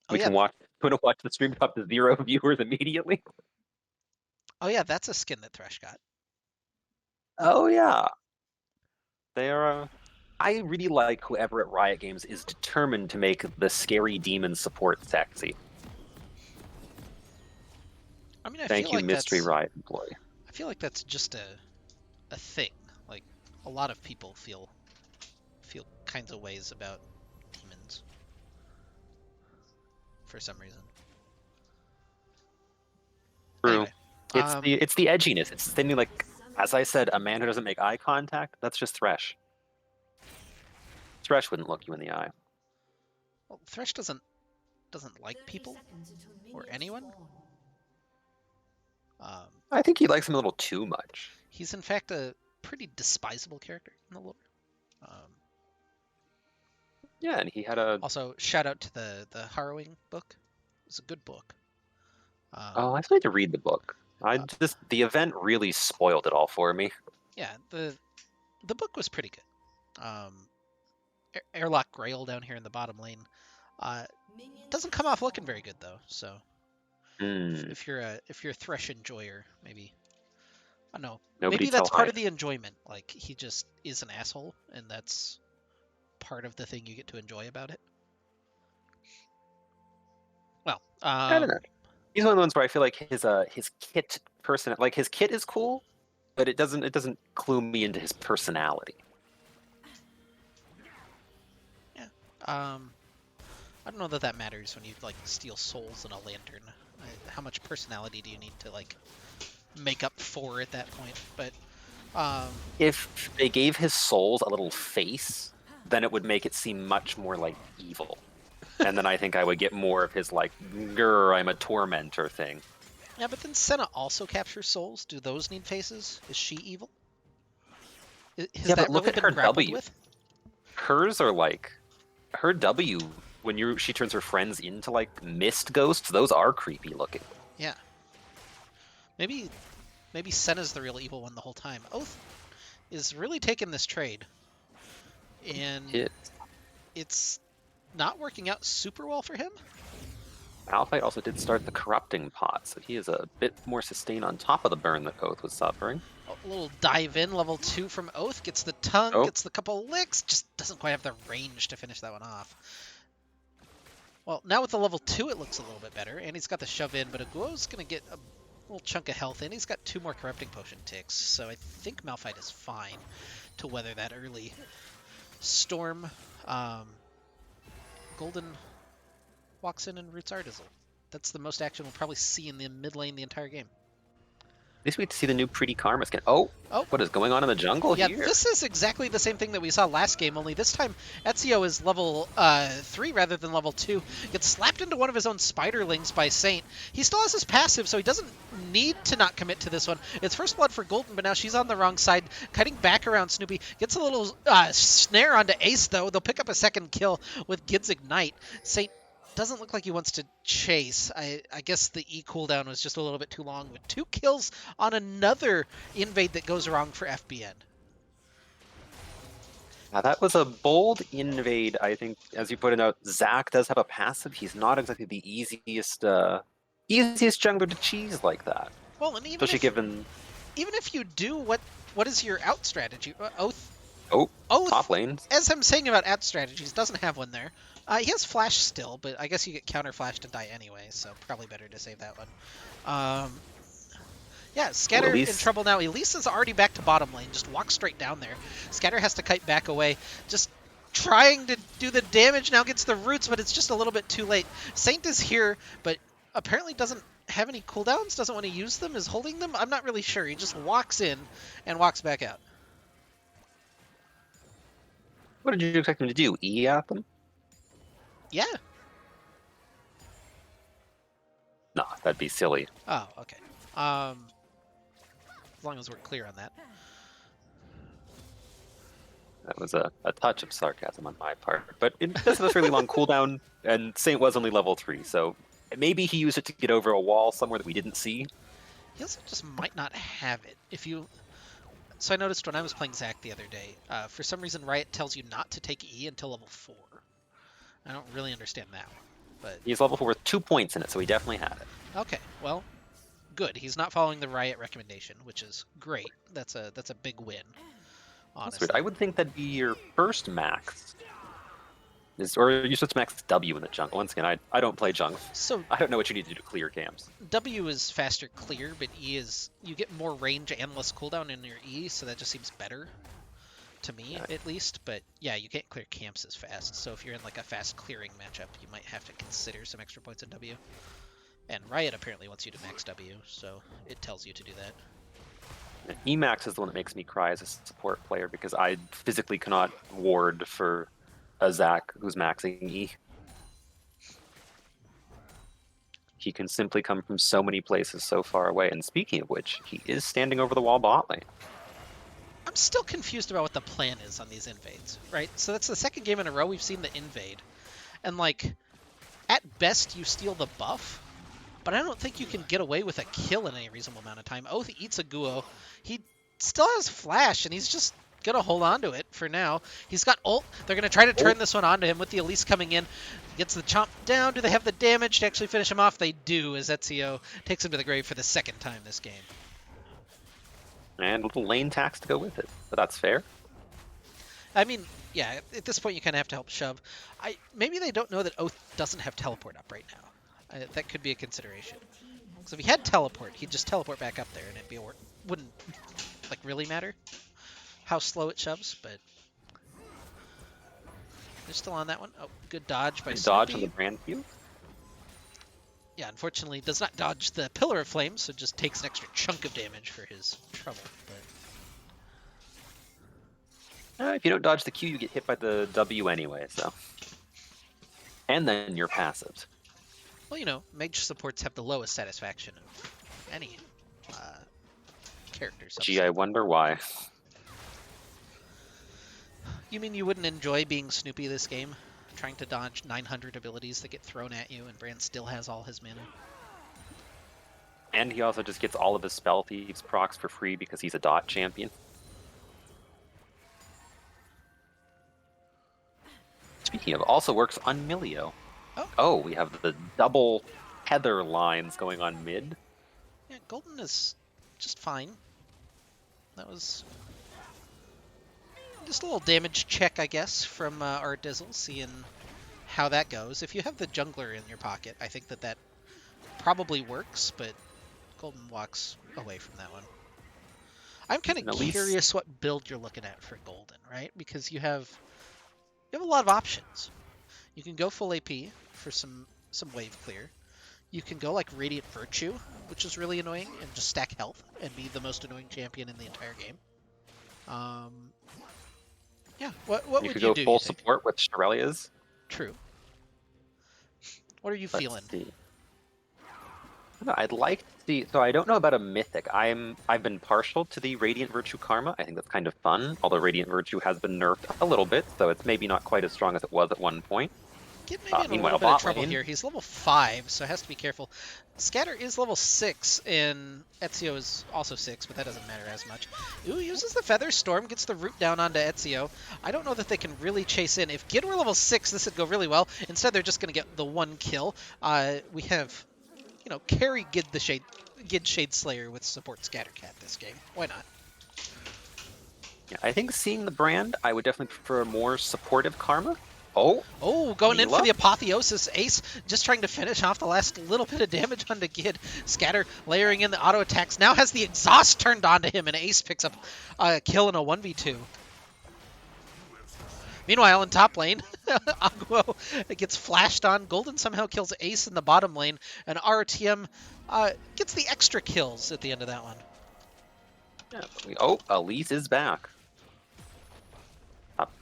We can watch the stream drop to 0 viewers immediately. Oh yeah, that's a skin that Thresh got. Oh yeah. They are. I really like whoever at Riot Games is determined to make the scary demon support sexy. I mean, Thank you, mystery Riot employee. I feel like that's just a thing. Like a lot of people feel kinds of ways about demons for some reason. True. Anyway, it's the edginess. It's the thing like, as I said, a man who doesn't make eye contact, that's just Thresh. Thresh wouldn't look you in the eye. Well, Thresh doesn't doesn't like people or anyone. I think he likes him a little too much. He's in fact a pretty despisable character in the lore. Yeah, and he had a... Also, shout out to the Harrowing book. It's a good book. Oh, I still need to read the book. The event really spoiled it all for me. Yeah, the book was pretty good. Airlock Grail down here in the bottom lane doesn't come off looking very good though. So if you're a Thresh enjoyer, maybe I don't know. Maybe that's part of the enjoyment. Like he just is an asshole, and that's part of the thing you get to enjoy about it. Well, I don't know. He's one of the ones where I feel like his kit his kit is cool, but it doesn't clue me into his personality. Yeah. I don't know that matters when you like steal souls in a lantern. How much personality do you need to like make up for at that point? But if they gave his souls a little face, then it would make it seem much more like evil. And then I think I would get more of his like, grr, I'm a tormentor thing. Yeah, but then Senna also captures souls. Do those need faces? Is she evil? Has that look really at her been grappled W. with? Hers are like, her W, when she turns her friends into like mist ghosts, those are creepy looking. Yeah. Maybe Senna's the real evil one the whole time. Oath is really taking this trade. And it's not working out super well for him. Malphite also did start the corrupting pot, so he is a bit more sustained on top of the burn that Oath was suffering. A little dive in, level 2 from Oath, gets the tongue, gets the couple licks, just doesn't quite have the range to finish that one off. Well, now with the level 2 it looks a little bit better, and he's got the shove in, but Aguo's going to get a little chunk of health in. He's got 2 more corrupting potion ticks, so I think Malphite is fine to weather that early storm. Golden walks in and roots Artizzle. That's the most action we'll probably see in the mid lane the entire game. At least we get to see the new Pretty Karma skin. Oh, what is going on in the jungle here? Yeah, this is exactly the same thing that we saw last game, only this time Ezio is level 3 rather than level 2. Gets slapped into one of his own spiderlings by Saint. He still has his passive, so he doesn't need to not commit to this one. It's first blood for Golden, but now she's on the wrong side, cutting back around Snoopy. Gets a little snare onto Ace, though. They'll pick up a second kill with Gid's Ignite. Saint doesn't look like he wants to chase. I guess the E cooldown was just a little bit too long, with 2 kills on another invade that goes wrong for FBN. Now that was a bold invade, I think. As you pointed out, Zac does have a passive. He's not exactly the easiest jungler to cheese like that. Well, and even if you do, what is your out strategy? Oath, top lane. As I'm saying about out strategies, doesn't have one there. He has flash still, but I guess you get counter flash to die anyway, so probably better to save that one. Yeah, Scatter in trouble now. Elise is already back to bottom lane. Just walk straight down there. Scatter has to kite back away. Just trying to do the damage. Now gets the roots, but it's just a little bit too late. Saint is here, but apparently doesn't have any cooldowns, doesn't want to use them, is holding them. I'm not really sure. He just walks in and walks back out. What did you expect him to do? E at them? Yeah. No, that'd be silly. Oh, okay. As long as we're clear on that. That was a touch of sarcasm on my part. But it does have a fairly long cooldown, and Saint was only level 3, so maybe he used it to get over a wall somewhere that we didn't see. He also just might not have it. So I noticed when I was playing Zac the other day, for some reason Riot tells you not to take E until level 4. I don't really understand that one, but he's level 4 with 2 points in it, so he definitely had it. Okay, well, good. He's not following the Riot recommendation, which is great. That's a big win. Honestly, I would think that'd be your first max. Or you're supposed to max W in the jungle. Once again, I don't play jungle. So I don't know what you need to do to clear camps. W is faster clear, but E is you get more range and less cooldown in your E, so that just seems better. To me, at least, but yeah, you can't clear camps as fast, so if you're in like a fast clearing matchup, you might have to consider some extra points in W. And Riot apparently wants you to max W, so it tells you to do that. Emax is the one that makes me cry as a support player, because I physically cannot ward for a Zac who's maxing E. He can simply come from so many places so far away. And speaking of which, he is standing over the wall bot lane. I'm still confused about what the plan is on these invades, right? So that's the second game in a row we've seen the invade. And, like, at best you steal the buff, but I don't think you can get away with a kill in any reasonable amount of time. Oath eats a Guo. He still has flash, and he's just going to hold on to it for now. He's got ult. They're going to try to turn this one onto him with the Elise coming in. Gets the chomp down. Do they have the damage to actually finish him off? They do, as Ezio takes him to the grave for the second time this game. And a little lane tax to go with it. But that's fair. I mean, yeah, at this point you kind of have to help shove. Maybe they don't know that Oath doesn't have teleport up right now. That could be a consideration. Because if he had teleport, he'd just teleport back up there, and wouldn't like really matter how slow it shoves. But they're still on that one. Oh, good dodge by Dodge Snoopy. on the brand view. Yeah, unfortunately, does not dodge the Pillar of Flames, so just takes an extra chunk of damage for his trouble. But If you don't dodge the Q, you get hit by the W anyway, so. And then you're passive. well, you know, mage supports have the lowest satisfaction of any character. Gee, I wonder why. You mean you wouldn't enjoy being Snoopy this game? Trying to dodge 900 abilities that get thrown at you, and Brand still has all his mana. And he also just gets all of his Spell Thieves procs for free because he's a dot champion. Speaking of, also works on Milio. Oh, we have the double tether lines going on mid. Yeah, Golden is just fine. That was just a little damage check, I guess, from our Dizzle, seeing how that goes. If you have the jungler in your pocket, I think that probably works, but Golden walks away from that one. I'm kind of curious what build you're looking at for Golden, right? Because you have a lot of options. You can go full AP for some wave clear. You can go like Radiant Virtue, which is really annoying, and just stack health and be the most annoying champion in the entire game. Yeah, what would you do? You could go full support with Shirelia's. True. What are you feeling? See. I'd like to see. So I don't know about a mythic. I've been partial to the Radiant Virtue Karma. I think that's kind of fun. Although Radiant Virtue has been nerfed a little bit, so it's maybe not quite as strong as it was at one point. Get maybe in a little bit of trouble here. He's level 5, so has to be careful. Scatter is level 6, and Ezio is also 6, but that doesn't matter as much. Ooh, uses the Feather Storm, gets the root down onto Ezio. I don't know that they can really chase in. If Gid were level 6, this would go really well. Instead, they're just going to get the one kill. We have, carry Gid Shade Slayer with support Scattercat this game. Why not? Yeah, I think seeing the brand, I would definitely prefer a more supportive Karma. Going in for the Apotheosis. Ace just trying to finish off the last little bit of damage onto Gid. Scatter layering in the auto attacks. Now has the exhaust turned onto him, and Ace picks up a kill in a 1v2. Meanwhile, in top lane, Aguo gets flashed on. Golden somehow kills Ace in the bottom lane, and ROTM gets the extra kills at the end of that one. Yeah, Elise is back.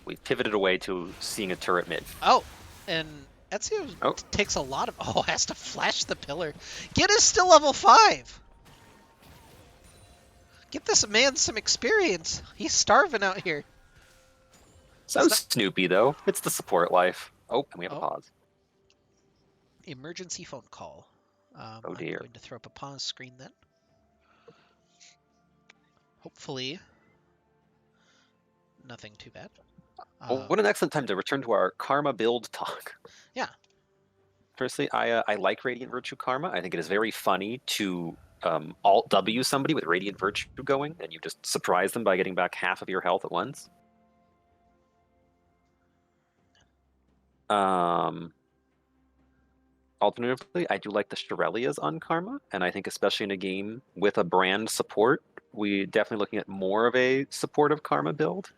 We pivoted away to seeing a turret mid. Oh, and Ezio takes a lot of... has to flash the pillar. Gid is still level 5. Get this man some experience. He's starving out here. So Snoopy, though. It's the support life. And we have a pause. Emergency phone call. Oh, dear. I'm going to throw up a pause screen then. Hopefully, nothing too bad. What an excellent time to return to our Karma build talk. Yeah. Firstly, I like Radiant Virtue Karma. I think it is very funny to alt W somebody with Radiant Virtue going, and you just surprise them by getting back half of your health at once. Alternatively, I do like the Shirelias on Karma, and I think especially in a game with a brand support, we're definitely looking at more of a supportive Karma build.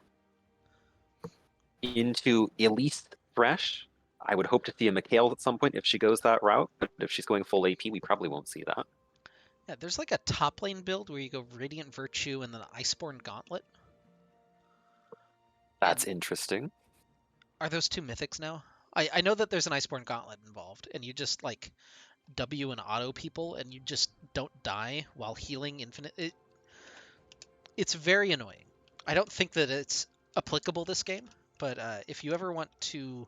Into Elise Fresh, I would hope to see a Mikhail at some point if she goes that route, but if she's going full AP, we probably won't see that. Yeah, there's like a top lane build where you go Radiant Virtue and then Iceborne Gauntlet. That's interesting. Are those two mythics now? I know that there's an Iceborne Gauntlet involved, and you just, W and auto people and you just don't die while healing infinite. It's very annoying. I don't think that it's applicable this game, but if you ever want to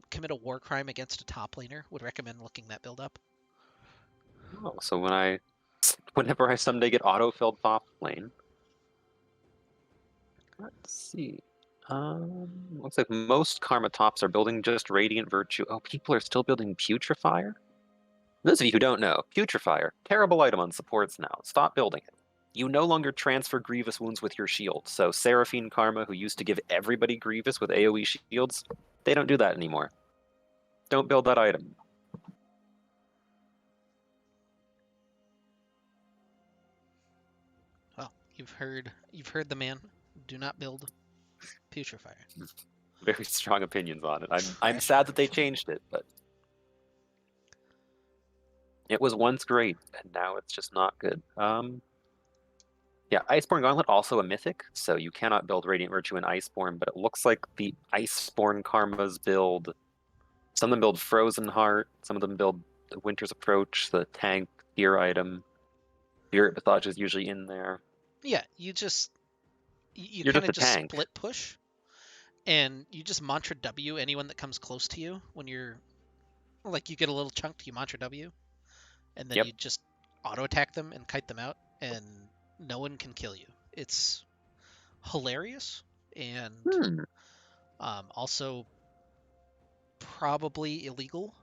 commit a war crime against a top laner, would recommend looking that build up. Oh, so whenever I someday get auto-filled top lane, let's see. Looks like most Karma tops are building just Radiant Virtue. Oh, people are still building Putrefier? Those of you who don't know, Putrefier, terrible item on supports now. Stop building it. You no longer transfer Grievous wounds with your shield, so Seraphine Karma, who used to give everybody Grievous with AoE shields, they don't do that anymore. Don't build that item. Well, you've heard the man. Do not build Putrefier. Very strong opinions on it. I'm Fresh sad that they Putrefier. changed it, but it was once great, and now it's just not good. Yeah, Iceborne Gauntlet also a mythic, so you cannot build Radiant Virtue in Iceborne, but it looks like the Iceborne Karmas build. Some of them build Frozen Heart, some of them build the Winter's Approach, the tank tier item. Spirit Mythology is usually in there. Yeah, you You're kind just of a just tank. split push, and you just mantra W anyone that comes close to you when you're like you get a little chunked, you mantra W, and then Yep. you just auto attack them and kite them out, and no one can kill you. It's hilarious and also probably illegal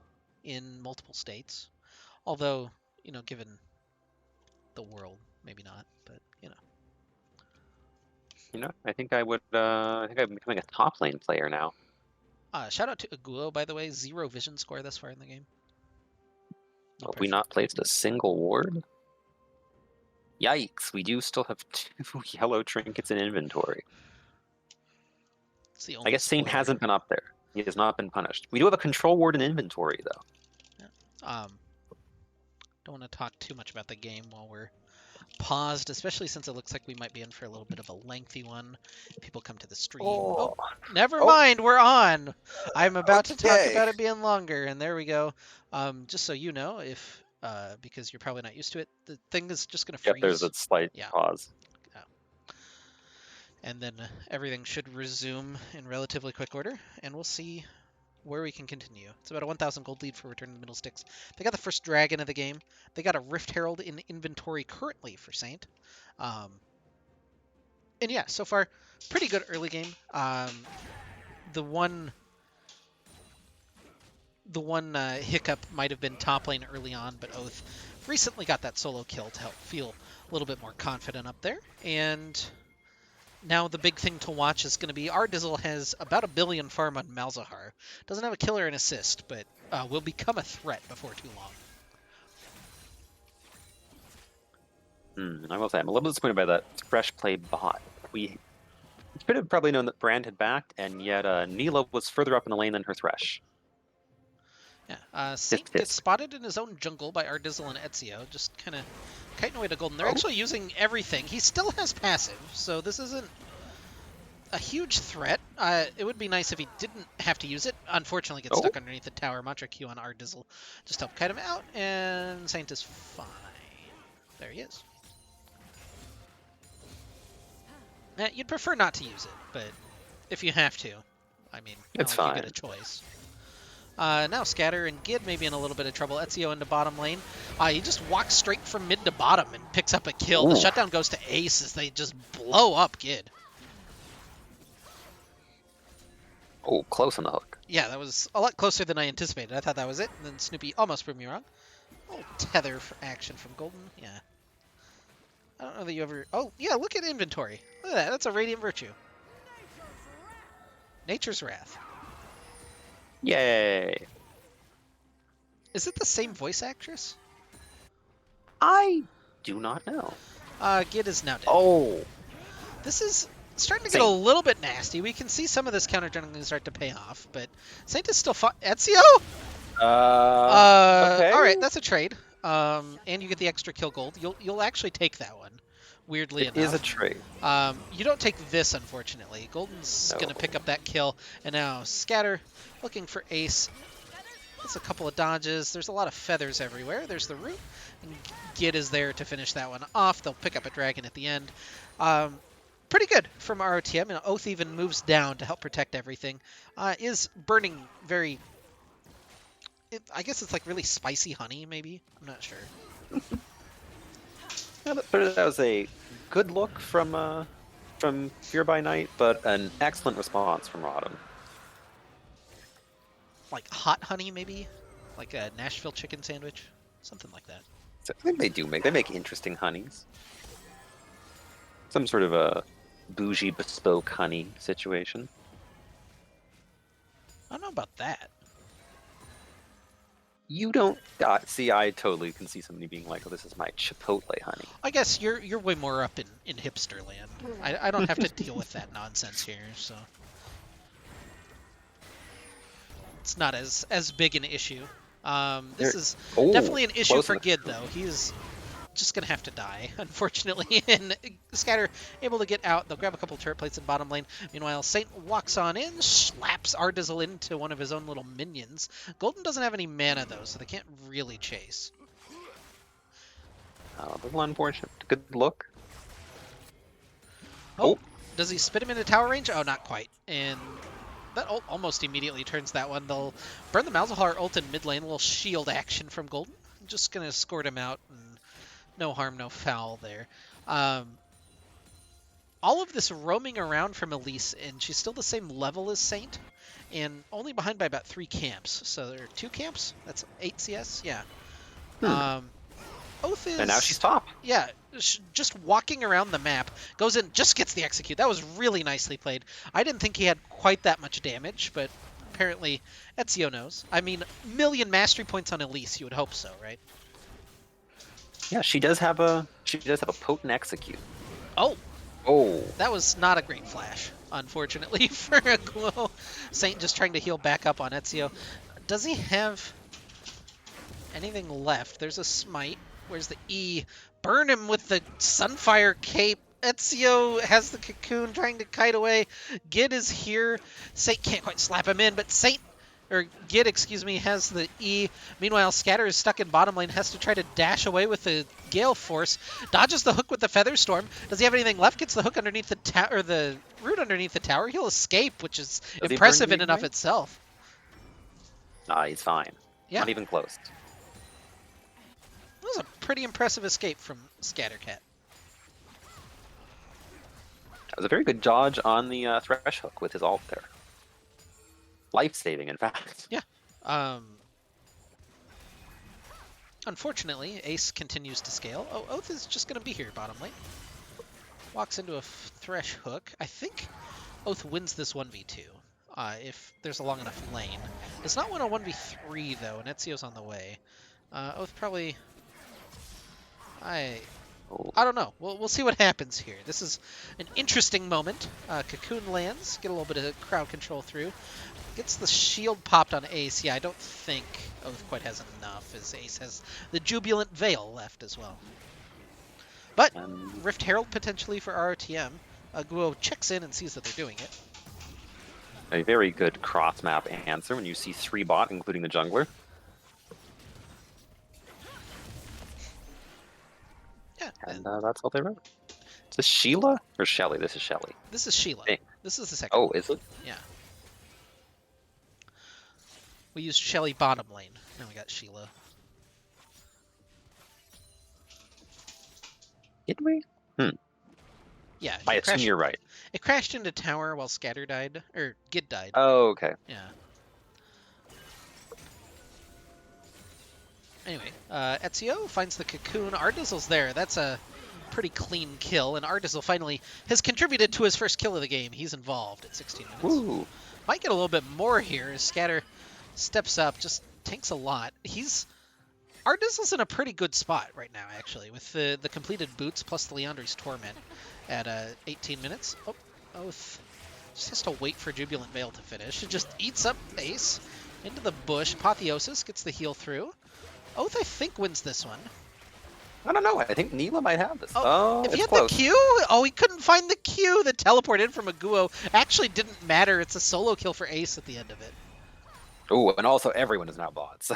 in multiple states. Although, given the world, maybe not, but I think I would. I think I'm becoming a top lane player now. Shout out to Aguo, by the way. 0 vision score thus far in the game. No Have we pressure. not placed a single ward? Yikes! We do still have 2 yellow trinkets in inventory. It's the I only guess Saint spoiler. hasn't been up there. He has not been punished. We do have a control ward in inventory, though. Yeah. Don't want to talk too much about the game while we're paused, especially since it looks like we might be in for a little bit of a lengthy one. People come to the stream. Oh, never mind, we're on. I'm about to talk Okay. about it being longer, and there we go. Just so you know, if because you're probably not used to it, the thing is just gonna freeze. Yep, there's a slight pause. And then everything should resume in relatively quick order, and we'll see where we can continue. It's about a 1,000 gold lead for Return to the Middle Sticks. They got the first dragon of the game. They got a Rift Herald in inventory currently for Saint. And yeah, so far, pretty good early game. The one hiccup might have been top lane early on, but Oath recently got that solo kill to help feel a little bit more confident up there. And now the big thing to watch is going to be Ardizzle has about 1 billion farm on Malzahar. Doesn't have a killer and assist, but will become a threat before too long. I will say, I'm a little disappointed by that fresh play bot. We should have probably known that Brand had backed, and yet Neela was further up in the lane than her Thresh. Yeah, Saint gets spotted in his own jungle by Ardizzle and Ezio, just kind of kiting away to Golden. They're actually using everything. He still has passive, so this isn't a huge threat. It would be nice if he didn't have to use it. Unfortunately, gets stuck underneath the tower. Mantra Q on Ardizzle just help kite him out, and Saint is fine. There he is. You'd prefer not to use it, but if you have to, I mean, it's fine. You get a choice. Now Scatter and Gid may be in a little bit of trouble. Ezio into bottom lane. He just walks straight from mid to bottom and picks up a kill. The shutdown goes to Ace as they just blow up Gid. Oh, close on the hook. Yeah, that was a lot closer than I anticipated. I thought that was it, and then Snoopy almost proved me wrong. Oh, tether for action from Golden. Yeah. I don't know that you ever... Oh, yeah, look at inventory. Look at that. That's a Radiant Virtue. Nature's Wrath. Yay. Is it the same voice actress? I do not know. Gid is now dead. Oh. This is starting to get a little bit nasty. We can see some of this counter jungling start to pay off, but Saint is still Ezio? Okay. All right, that's a trade. And you get the extra kill gold. You'll actually take that one. Weirdly enough. It is a trade. You don't take this, unfortunately. Golden's going to pick up that kill. And now Scatter looking for Ace. That's a couple of dodges. There's a lot of feathers everywhere. There's the root. And Gid is there to finish that one off. They'll pick up a dragon at the end. Pretty good from ROTM. And Oath even moves down to help protect everything. Is burning very... I guess it's like really spicy honey, maybe? I'm not sure. Yeah, that was a good look from Fear by Night, but an excellent response from RotM. Like hot honey, maybe? Like a Nashville chicken sandwich? Something like that. So I think they make interesting honeys. Some sort of a bougie bespoke honey situation. I don't know about that. You don't see. I totally can see somebody being like, "Oh, this is my Chipotle honey." I guess you're way more up in hipster land. I don't have to deal with that nonsense here, so it's not as big an issue. This is definitely an issue for Gid, though. He's just gonna have to die, unfortunately. And Scatter able to get out. They'll grab a couple turret plates in bottom lane. Meanwhile, Saint walks on in, slaps Ardizzle into one of his own little minions. Golden doesn't have any mana though, so they can't really chase. A little unfortunate. Good look. Oh, does he spit him into tower range? Oh, not quite. And that ult almost immediately turns that one. They'll burn the Malzahar ult in mid lane. A little shield action from Golden. Just gonna escort him out. And no harm, no foul there. All of this roaming around from Elise, and she's still the same level as Saint, and only behind by about 3 camps. So there are 2 camps? That's 8 CS? Yeah. Oath is... And now she's top. Yeah, just walking around the map, goes in, just gets the execute. That was really nicely played. I didn't think he had quite that much damage, but apparently Ezio knows. I mean, million mastery points on Elise, you would hope so, right? Yeah, she does have a potent execute. Oh, Oh, that was not a great flash, unfortunately, for a Glow. Saint just trying to heal back up on Ezio. Does he have anything left? There's a smite. Where's the E? Burn him with the Sunfire Cape. Ezio has the cocoon trying to kite away. Gid is here. Saint can't quite slap him in, but Gid, excuse me, has the E. Meanwhile, Scatter is stuck in bottom lane, has to try to dash away with the Gale Force. Dodges the hook with the Feather Storm. Does he have anything left? Gets the hook underneath the tower, or the root underneath the tower. He'll escape, which is impressive in and of itself. Nah, he's fine. Yeah. Not even close. That was a pretty impressive escape from Scattercat. That was a very good dodge on the Thresh hook with his ult there. Life-saving, in fact. Yeah. Unfortunately, Ace continues to scale. Oh, Oath is just going to be here bottom lane. Walks into a Thresh hook. I think Oath wins this 1v2 if there's a long enough lane. It's not one on 1v3, though, and Ezio's on the way. Oath probably... I don't know. We'll see what happens here. This is an interesting moment. Cocoon lands. Get a little bit of crowd control through. Gets the shield popped on Ace. Yeah, I don't think Oath quite has enough, as Ace has the Jubilant Veil left as well. But Rift Herald potentially for ROTM. Guo checks in and sees that they're doing it. A very good cross-map answer when you see 3 bot, including the jungler. Yeah. And that's all they wrote. Is this Sheila or Shelly? This is Shelly. This is Sheila. Hey. This is the second Oh, one. is it? Yeah. We used Shelly bottom lane. Now we got Sheila. Did we? Yeah. I assume you're right. It crashed into tower while Scatter died. Or Gid died. Oh, okay. Yeah. Anyway, Ezio finds the cocoon. Ardizzle's there. That's a pretty clean kill, and Ardizzle finally has contributed to his first kill of the game. He's involved at 16 minutes. Woo. Might get a little bit more here as Scatter steps up, just tanks a lot. Ardizzle's in a pretty good spot right now, actually, with the completed boots plus the Leandri's Torment at 18 minutes. Oh, Oath just has to wait for Jubilant Veil to finish. It just eats up Ace into the bush. Apotheosis gets the heal through. Oath, I think, wins this one. I don't know. I think Neela might have this. If he it's had close. the Q? Oh, he couldn't find the Q. The teleport in from a Guo actually didn't matter. It's a solo kill for Ace at the end of it. Oh, and also everyone is now bots.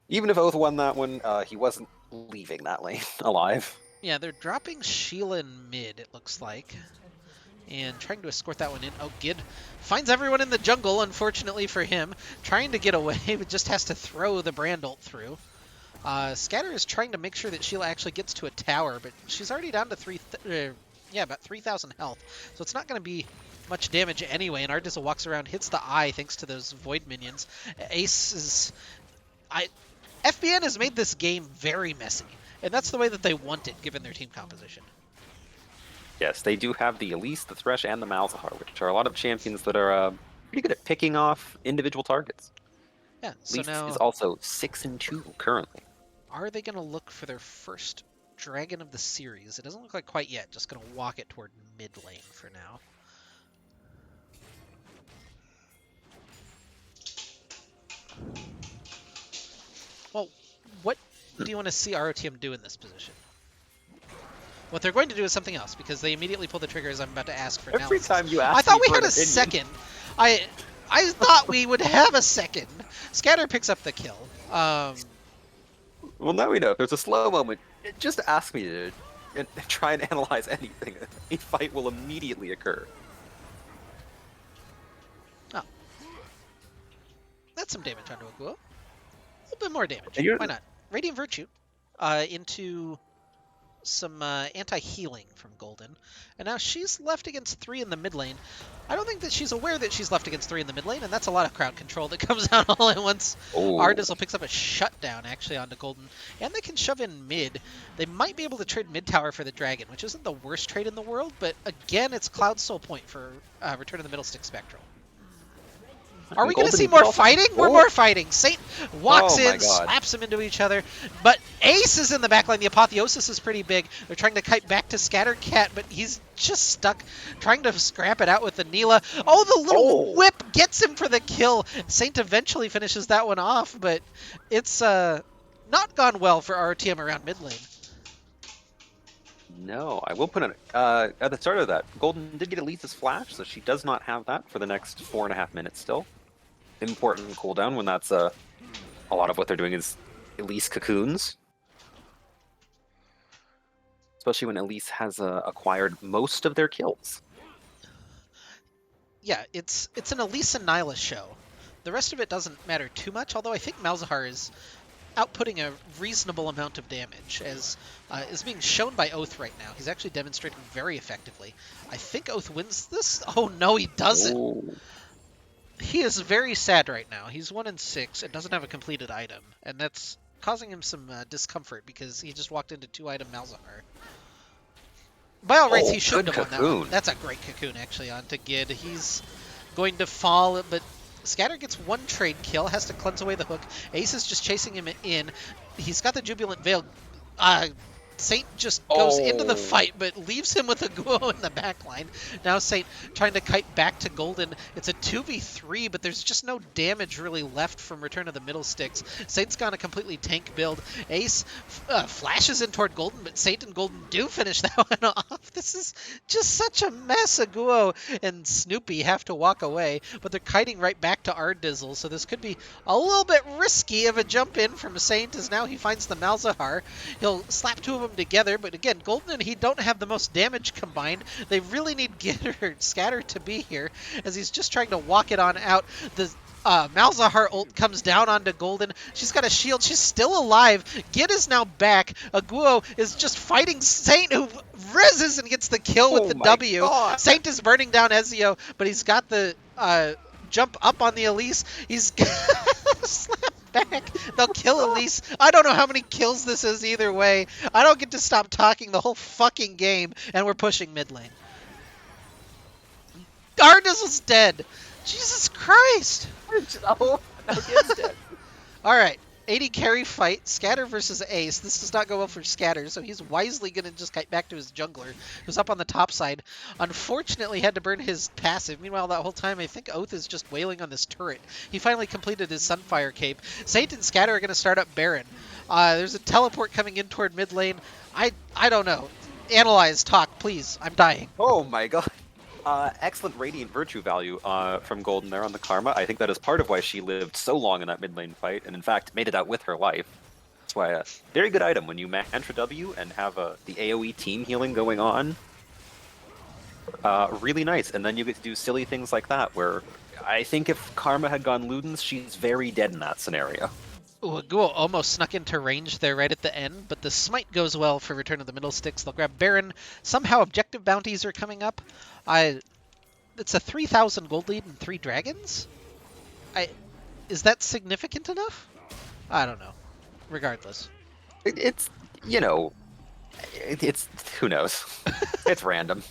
Even if Oath won that one, he wasn't leaving that lane alive. Yeah, they're dropping Sheila in mid, it looks like. And trying to escort that one in. Oh, Gid finds everyone in the jungle, unfortunately for him. Trying to get away, but just has to throw the brand ult through. Scatter is trying to make sure that Sheila actually gets to a tower, but she's already down to about 3,000 health. So it's not going to be much damage anyway, and Ardizzle walks around, hits the eye thanks to those Void minions. Ace is... FBN has made this game very messy, and that's the way that they want it, given their team composition. Yes, they do have the Elise, the Thresh, and the Malzahar, which are a lot of champions that are pretty good at picking off individual targets. Yeah, so Elise now... is also 6-2 currently. Are they going to look for their first dragon of the series? It doesn't look like quite yet. Just going to walk it toward mid lane for now. Well, what do you want to see ROTM do in this position? What they're going to do is something else, because they immediately pull the trigger as I'm about to ask for Every analysis. time you ask I thought me we for had an a opinion. second. I thought we would have a second. Scatter picks up the kill. Well, now we know. If there's a slow moment, just ask me to try and analyze anything. A fight will immediately occur. Oh. That's some damage onto a Guo. A little bit more damage. And Why not? Radiant Virtue into some anti-healing from Golden. And now she's left against 3 in the mid lane. I don't think that she's aware that she's left against 3 in the mid lane, and that's a lot of crowd control that comes out all at once. Oh. Ardizzle picks up a shutdown, actually, onto Golden. And they can shove in mid. They might be able to trade mid tower for the dragon, which isn't the worst trade in the world, but again, it's Cloud's soul point for Return of the Middle Stick Spectral. Are we going to see more fighting? We're more fighting. Saint walks in, slaps them into each other. But Ace is in the backline. The apotheosis is pretty big. They're trying to kite back to Scattercat, but he's just stuck trying to scrap it out with the Neela. Oh, the little whip gets him for the kill. Saint eventually finishes that one off, but it's not gone well for RTM around mid lane. No, I will put it at the start of that. Golden did get Elise's flash, so she does not have that for the next 4.5 minutes still. Important cooldown when that's a lot of what they're doing is Elise cocoons. Especially when Elise has acquired most of their kills. Yeah, it's an Elise and Nyla show. The rest of it doesn't matter too much, although I think Malzahar is outputting a reasonable amount of damage, as is being shown by Oath right now. He's actually demonstrating very effectively. I think Oath wins this. Oh no, he doesn't. Ooh. He is very sad right now. He's 1-6 and doesn't have a completed item, and that's causing him some discomfort because he just walked into 2-item Malzahar. By all rights, he should have won that one. That's a great cocoon, actually, onto Gid. He's going to fall, but Scatter gets one trade kill, has to cleanse away the hook. Ace is just chasing him in. He's got the Jubilant Veil. Saint just goes into the fight, but leaves him with a Guo in the backline. Now Saint trying to kite back to Golden. It's a 2v3, but there's just no damage really left from Return of the Middle Sticks. Saint's gone a completely tank build. Ace flashes in toward Golden, but Saint and Golden do finish that one off. This is just such a mess. Guo and Snoopy have to walk away, but they're kiting right back to Ardizzle, so this could be a little bit risky of a jump in from Saint, as now he finds the Malzahar. He'll slap 2 of them together, but again, Golden and he don't have the most damage combined. They really need Gid or Scatter to be here, as he's just trying to walk it on out. The Malzahar ult comes down onto Golden. She's got a shield. She's still alive. Gid is now back. Guo is just fighting Saint, who reses and gets the kill with the W. God. Saint is burning down Ezio, but he's got the jump up on the Elise. He's slapped back. They'll kill Elise. I don't know how many kills this is either way. I don't get to stop talking the whole fucking game, and we're pushing mid lane. Ardizzle's dead. Jesus Christ. Oh, no, Gid's dead. All right. 80 carry fight, Scatter versus Ace. This does not go well for Scatter, so he's wisely going to just kite back to his jungler, who's up on the top side. Unfortunately, had to burn his passive. Meanwhile, that whole time, I think Oath is just wailing on this turret. He finally completed his Sunfire Cape. Saint and Scatter are going to start up Baron. There's a teleport coming in toward mid lane. I don't know. Analyze, talk, please. I'm dying. Oh my god. Excellent Radiant Virtue value from Golden there on the Karma. I think that is part of why she lived so long in that mid lane fight, and in fact made it out with her life. That's why a very good item when you Mantra W and have the AoE team healing going on. Really nice, and then you get to do silly things like that, where I think if Karma had gone Ludens, she's very dead in that scenario. Ooh, a Ghoul almost snuck into range there right at the end, but the smite goes well for Return of the Middle Sticks. They'll grab Baron. Somehow objective bounties are coming up. It's a 3,000 gold lead and 3 dragons? Is that significant enough? I don't know. Regardless. It's, you know, it's who knows? It's random.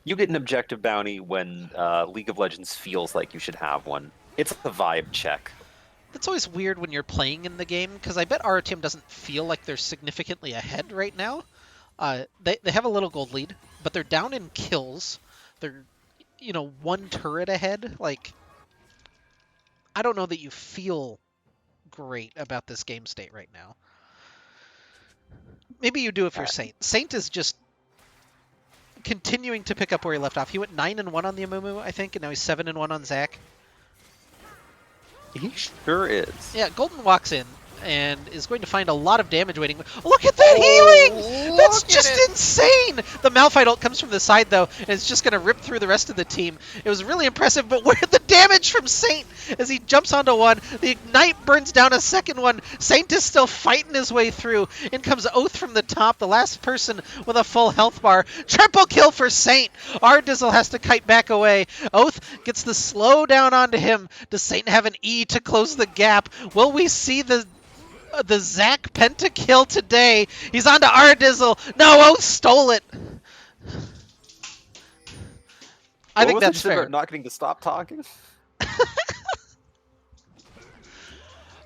You get an objective bounty when League of Legends feels like you should have one. It's a vibe check. It's always weird when you're playing in the game, because I bet RotM doesn't feel like they're significantly ahead right now. They have a little gold lead, but they're down in kills. They're, one turret ahead. Like, I don't know that you feel great about this game state right now. Maybe you do if you're Saint. Saint is just continuing to pick up where he left off. He went 9-1 on the Amumu, I think, and now he's 7-1 on Zac. He sure is. Yeah, Golden walks in and is going to find a lot of damage waiting. Look at that healing! That's just insane! The Malphite ult comes from the side, though, and it's just going to rip through the rest of the team. It was really impressive, but where the damage from Saint as he jumps onto one. The Ignite burns down a second one. Saint is still fighting his way through. In comes Oath from the top, the last person with a full health bar. Triple kill for Saint! Dizzle has to kite back away. Oath gets the slow down onto him. Does Saint have an E to close the gap? Will we see the Zac pentakill today? He's on to Dizzle. No, Oath stole it. I think that's fair. Not getting to stop talking.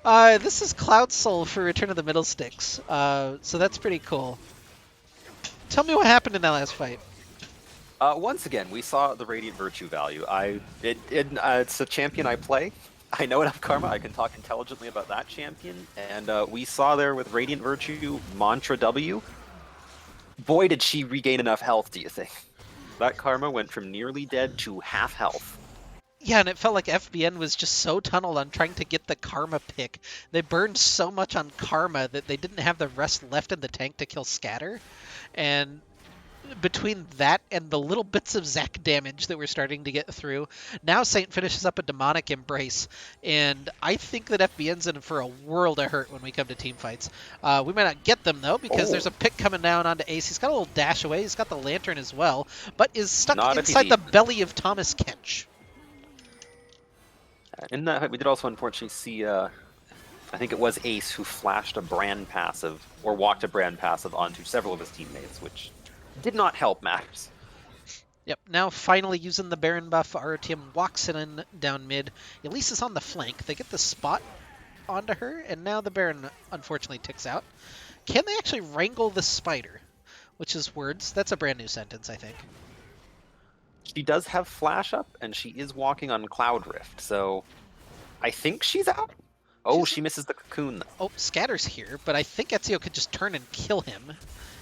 This is Cloud Soul for Return of the Middle Sticks, so that's pretty cool. Tell me what happened in that last fight. Once again, we saw the Radiant Virtue value. It's a champion I play. I know enough Karma, I can talk intelligently about that champion, and we saw there with Radiant Virtue, Mantra W. Boy, did she regain enough health, do you think? That Karma went from nearly dead to half health. Yeah, and it felt like FBN was just so tunneled on trying to get the Karma pick. They burned so much on Karma that they didn't have the rest left in the tank to kill Scatter, and between that and the little bits of Zac damage that we're starting to get through, now Saint finishes up a Demonic Embrace, and I think that FBN's in for a world of hurt when we come to team fights. We might not get them, though, because there's a pick coming down onto Ace. He's got a little dash away. He's got the Lantern as well, but is stuck inside the belly of Thomas Kench. In that, we did also unfortunately see, I think it was Ace who flashed a brand passive, or walked a brand passive onto several of his teammates, which did not help matters. Yep, now finally using the Baron buff, RotM walks in down mid. Elise is on the flank. They get the spot onto her, and now the Baron unfortunately ticks out. Can they actually wrangle the spider? Which is words. That's a brand new sentence, I think. She does have Flash up, and she is walking on Cloud Rift, so I think she's out. Oh, she misses the cocoon, though. Oh, Scatter's here, but I think Ezio could just turn and kill him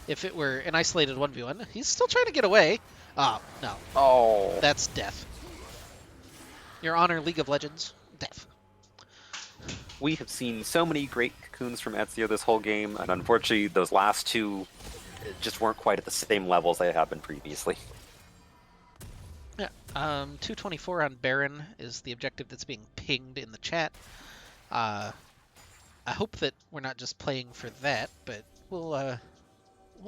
if it were an isolated 1v1. He's still trying to get away. Oh, no. Oh. That's death. Your Honor, League of Legends, death. We have seen so many great cocoons from Ezio this whole game, and unfortunately those last two just weren't quite at the same levels they have been previously. Yeah, 224 on Baron is the objective that's being pinged in the chat. I hope that we're not just playing for that, but we'll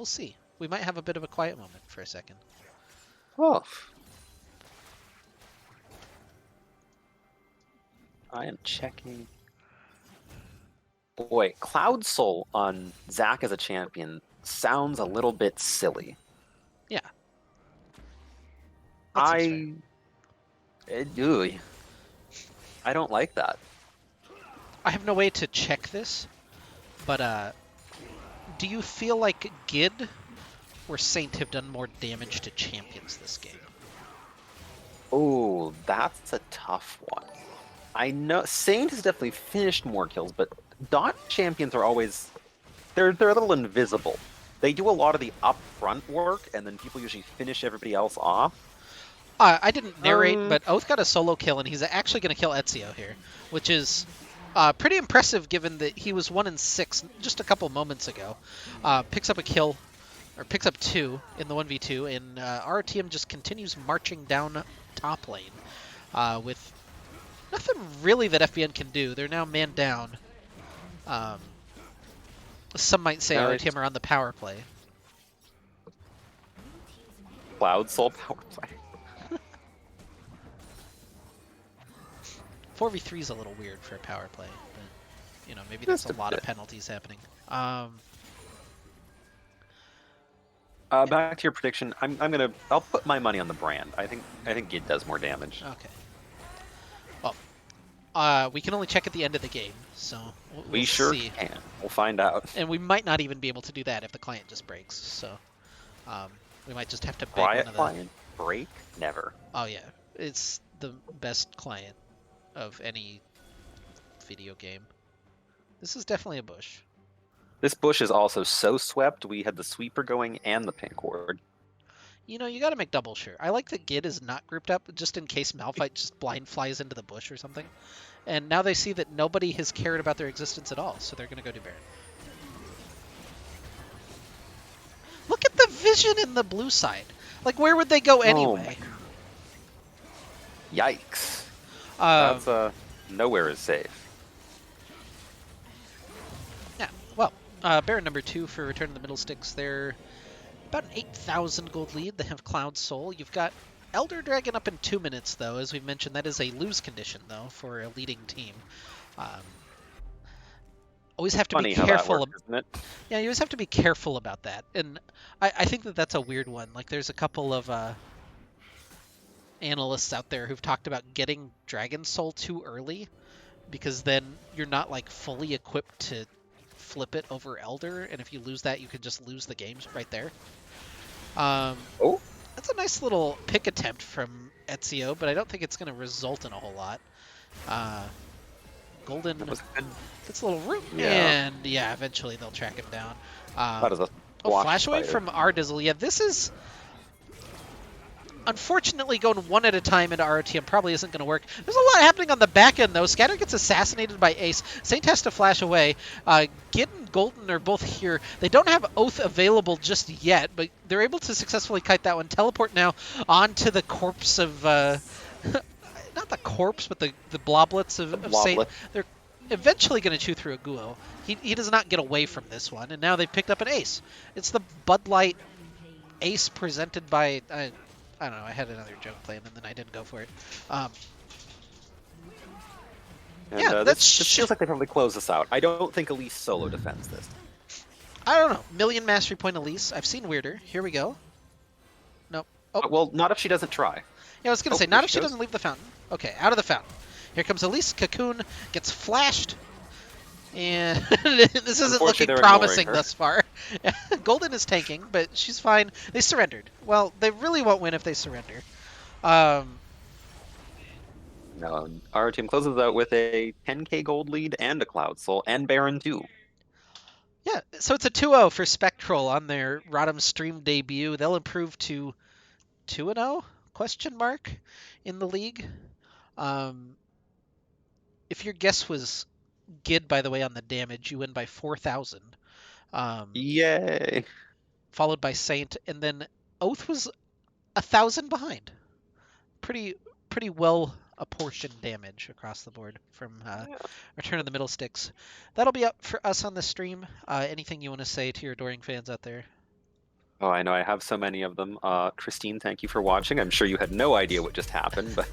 see. We might have a bit of a quiet moment for a second. Oh. I am checking. Boy, Cloud Soul on Zac as a champion sounds a little bit silly. Yeah. I don't like that. I have no way to check this, but do you feel like Gid or Saint have done more damage to champions this game? Oh, that's a tough one. I know Saint has definitely finished more kills, but dot champions are always they're a little invisible. they do a lot of the upfront work, and then people usually finish everybody else off. I didn't narrate, but Oath got a solo kill, and he's actually going to kill Ezio here, which is pretty impressive given that he was 1-6 just a couple moments ago. Picks up a kill, or picks up 2 in the 1v2, and RTM just continues marching down top lane with nothing really that FBN can do. They're now man down. Some might say RTM are on the power play. Cloud Soul power play. 4v3 is a little weird for a power play, but maybe there's a lot of penalties happening. Back to your prediction, I'll put my money on the brand. I think Gid does more damage. Okay. Well, we can only check at the end of the game, so we'll sure see. Can. We'll find out. And we might not even be able to do that if the client just breaks. So we might just have to beg Quiet one of client break? Never. Oh yeah, it's the best client of any video game. This is definitely a bush. This bush is also so swept. We had the sweeper going and the pink ward. You got to make double sure. I like that Gid is not grouped up just in case Malphite just blind flies into the bush or something. And now they see that nobody has cared about their existence at all, so they're going to go do Baron. Look at the vision in the blue side. Like, where would they go anyway? Yikes. That's nowhere is safe. Yeah, well, Baron number 2 for Return of the Middle Sticks. They're about an 8,000 gold lead. They have Cloud Soul. You've got Elder Dragon up in 2 minutes, though. As we mentioned, that is a lose condition, though, for a leading team. Always have to be careful. Works, isn't it? Yeah, you always have to be careful about that. And I think that that's a weird one. Like, there's a couple of analysts out there who've talked about getting Dragon Soul too early, because then you're not, like, fully equipped to flip it over Elder, and if you lose that, you can just lose the games right there. That's a nice little pick attempt from Ezio, but I don't think it's going to result in a whole lot. Golden gets a little root, and yeah, eventually they'll track him down. That is a flash away from Ardizzle. Yeah, this is unfortunately going one at a time into ROTM probably isn't going to work. There's a lot happening on the back end, though. Scatter gets assassinated by Ace. Saint has to flash away. Gid and Golden are both here. They don't have Oath available just yet, but they're able to successfully kite that one. Teleport now onto the corpse of... not the corpse, but the bloblets of Saint. They're eventually going to chew through a Guo. He does not get away from this one, and now they've picked up an Ace. It's the Bud Light Ace presented by... I don't know, I had another joke planned, and then I didn't go for it. This feels like they probably close this out. I don't think Elise solo defends this. I don't know. Million Mastery Point Elise. I've seen weirder. Here we go. Nope. Oh. Well, not if she doesn't try. Yeah, I was going to say, not if she doesn't leave the fountain. Okay, out of the fountain. Here comes Elise. Cocoon gets flashed. And this isn't looking promising thus far. Golden is tanking, but she's fine. They surrendered. Well, they really won't win if they surrender. No, our team closes out with a 10k gold lead and a Cloud Soul and Baron 2. Yeah, so it's a 2-0 for Spectral on their RotM stream debut. They'll improve to 2-0? Question mark in the league. If your guess was Gid, by the way, on the damage, you win by 4,000. Yay! Followed by Saint, and then Oath was 1,000 behind. Pretty well apportioned damage across the board from Return of the Middle Sticks. That'll be up for us on the stream. Anything you want to say to your adoring fans out there? Oh, I know. I have so many of them. Christine, thank you for watching. I'm sure you had no idea what just happened, but...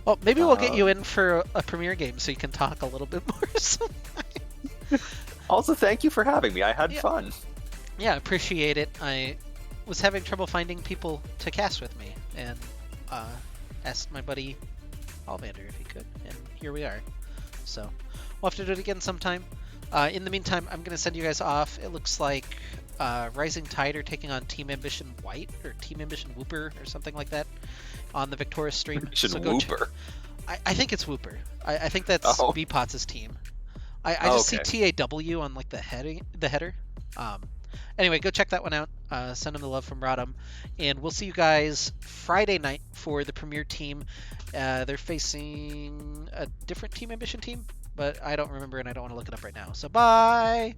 Well, maybe we'll get you in for a premiere game so you can talk a little bit more sometime. Also, thank you for having me. I had fun. Yeah, appreciate it. I was having trouble finding people to cast with me, and asked my buddy Olvander if he could, and here we are. So we'll have to do it again sometime. In the meantime, I'm going to send you guys off. It looks like Rising Tide are taking on Team Ambition White, or Team Ambition Whooper, or something like that, on the Victoris stream. So Whooper. I think it's Whooper. I think that's Bpots' team. I Oh, just okay. see TAW on like the header. Um, anyway, go check that one out. Send them the love from RotM, and we'll see you guys Friday night for the Premier team. They're facing a different team, Ambition team, but I don't remember and I don't want to look it up right now. So bye.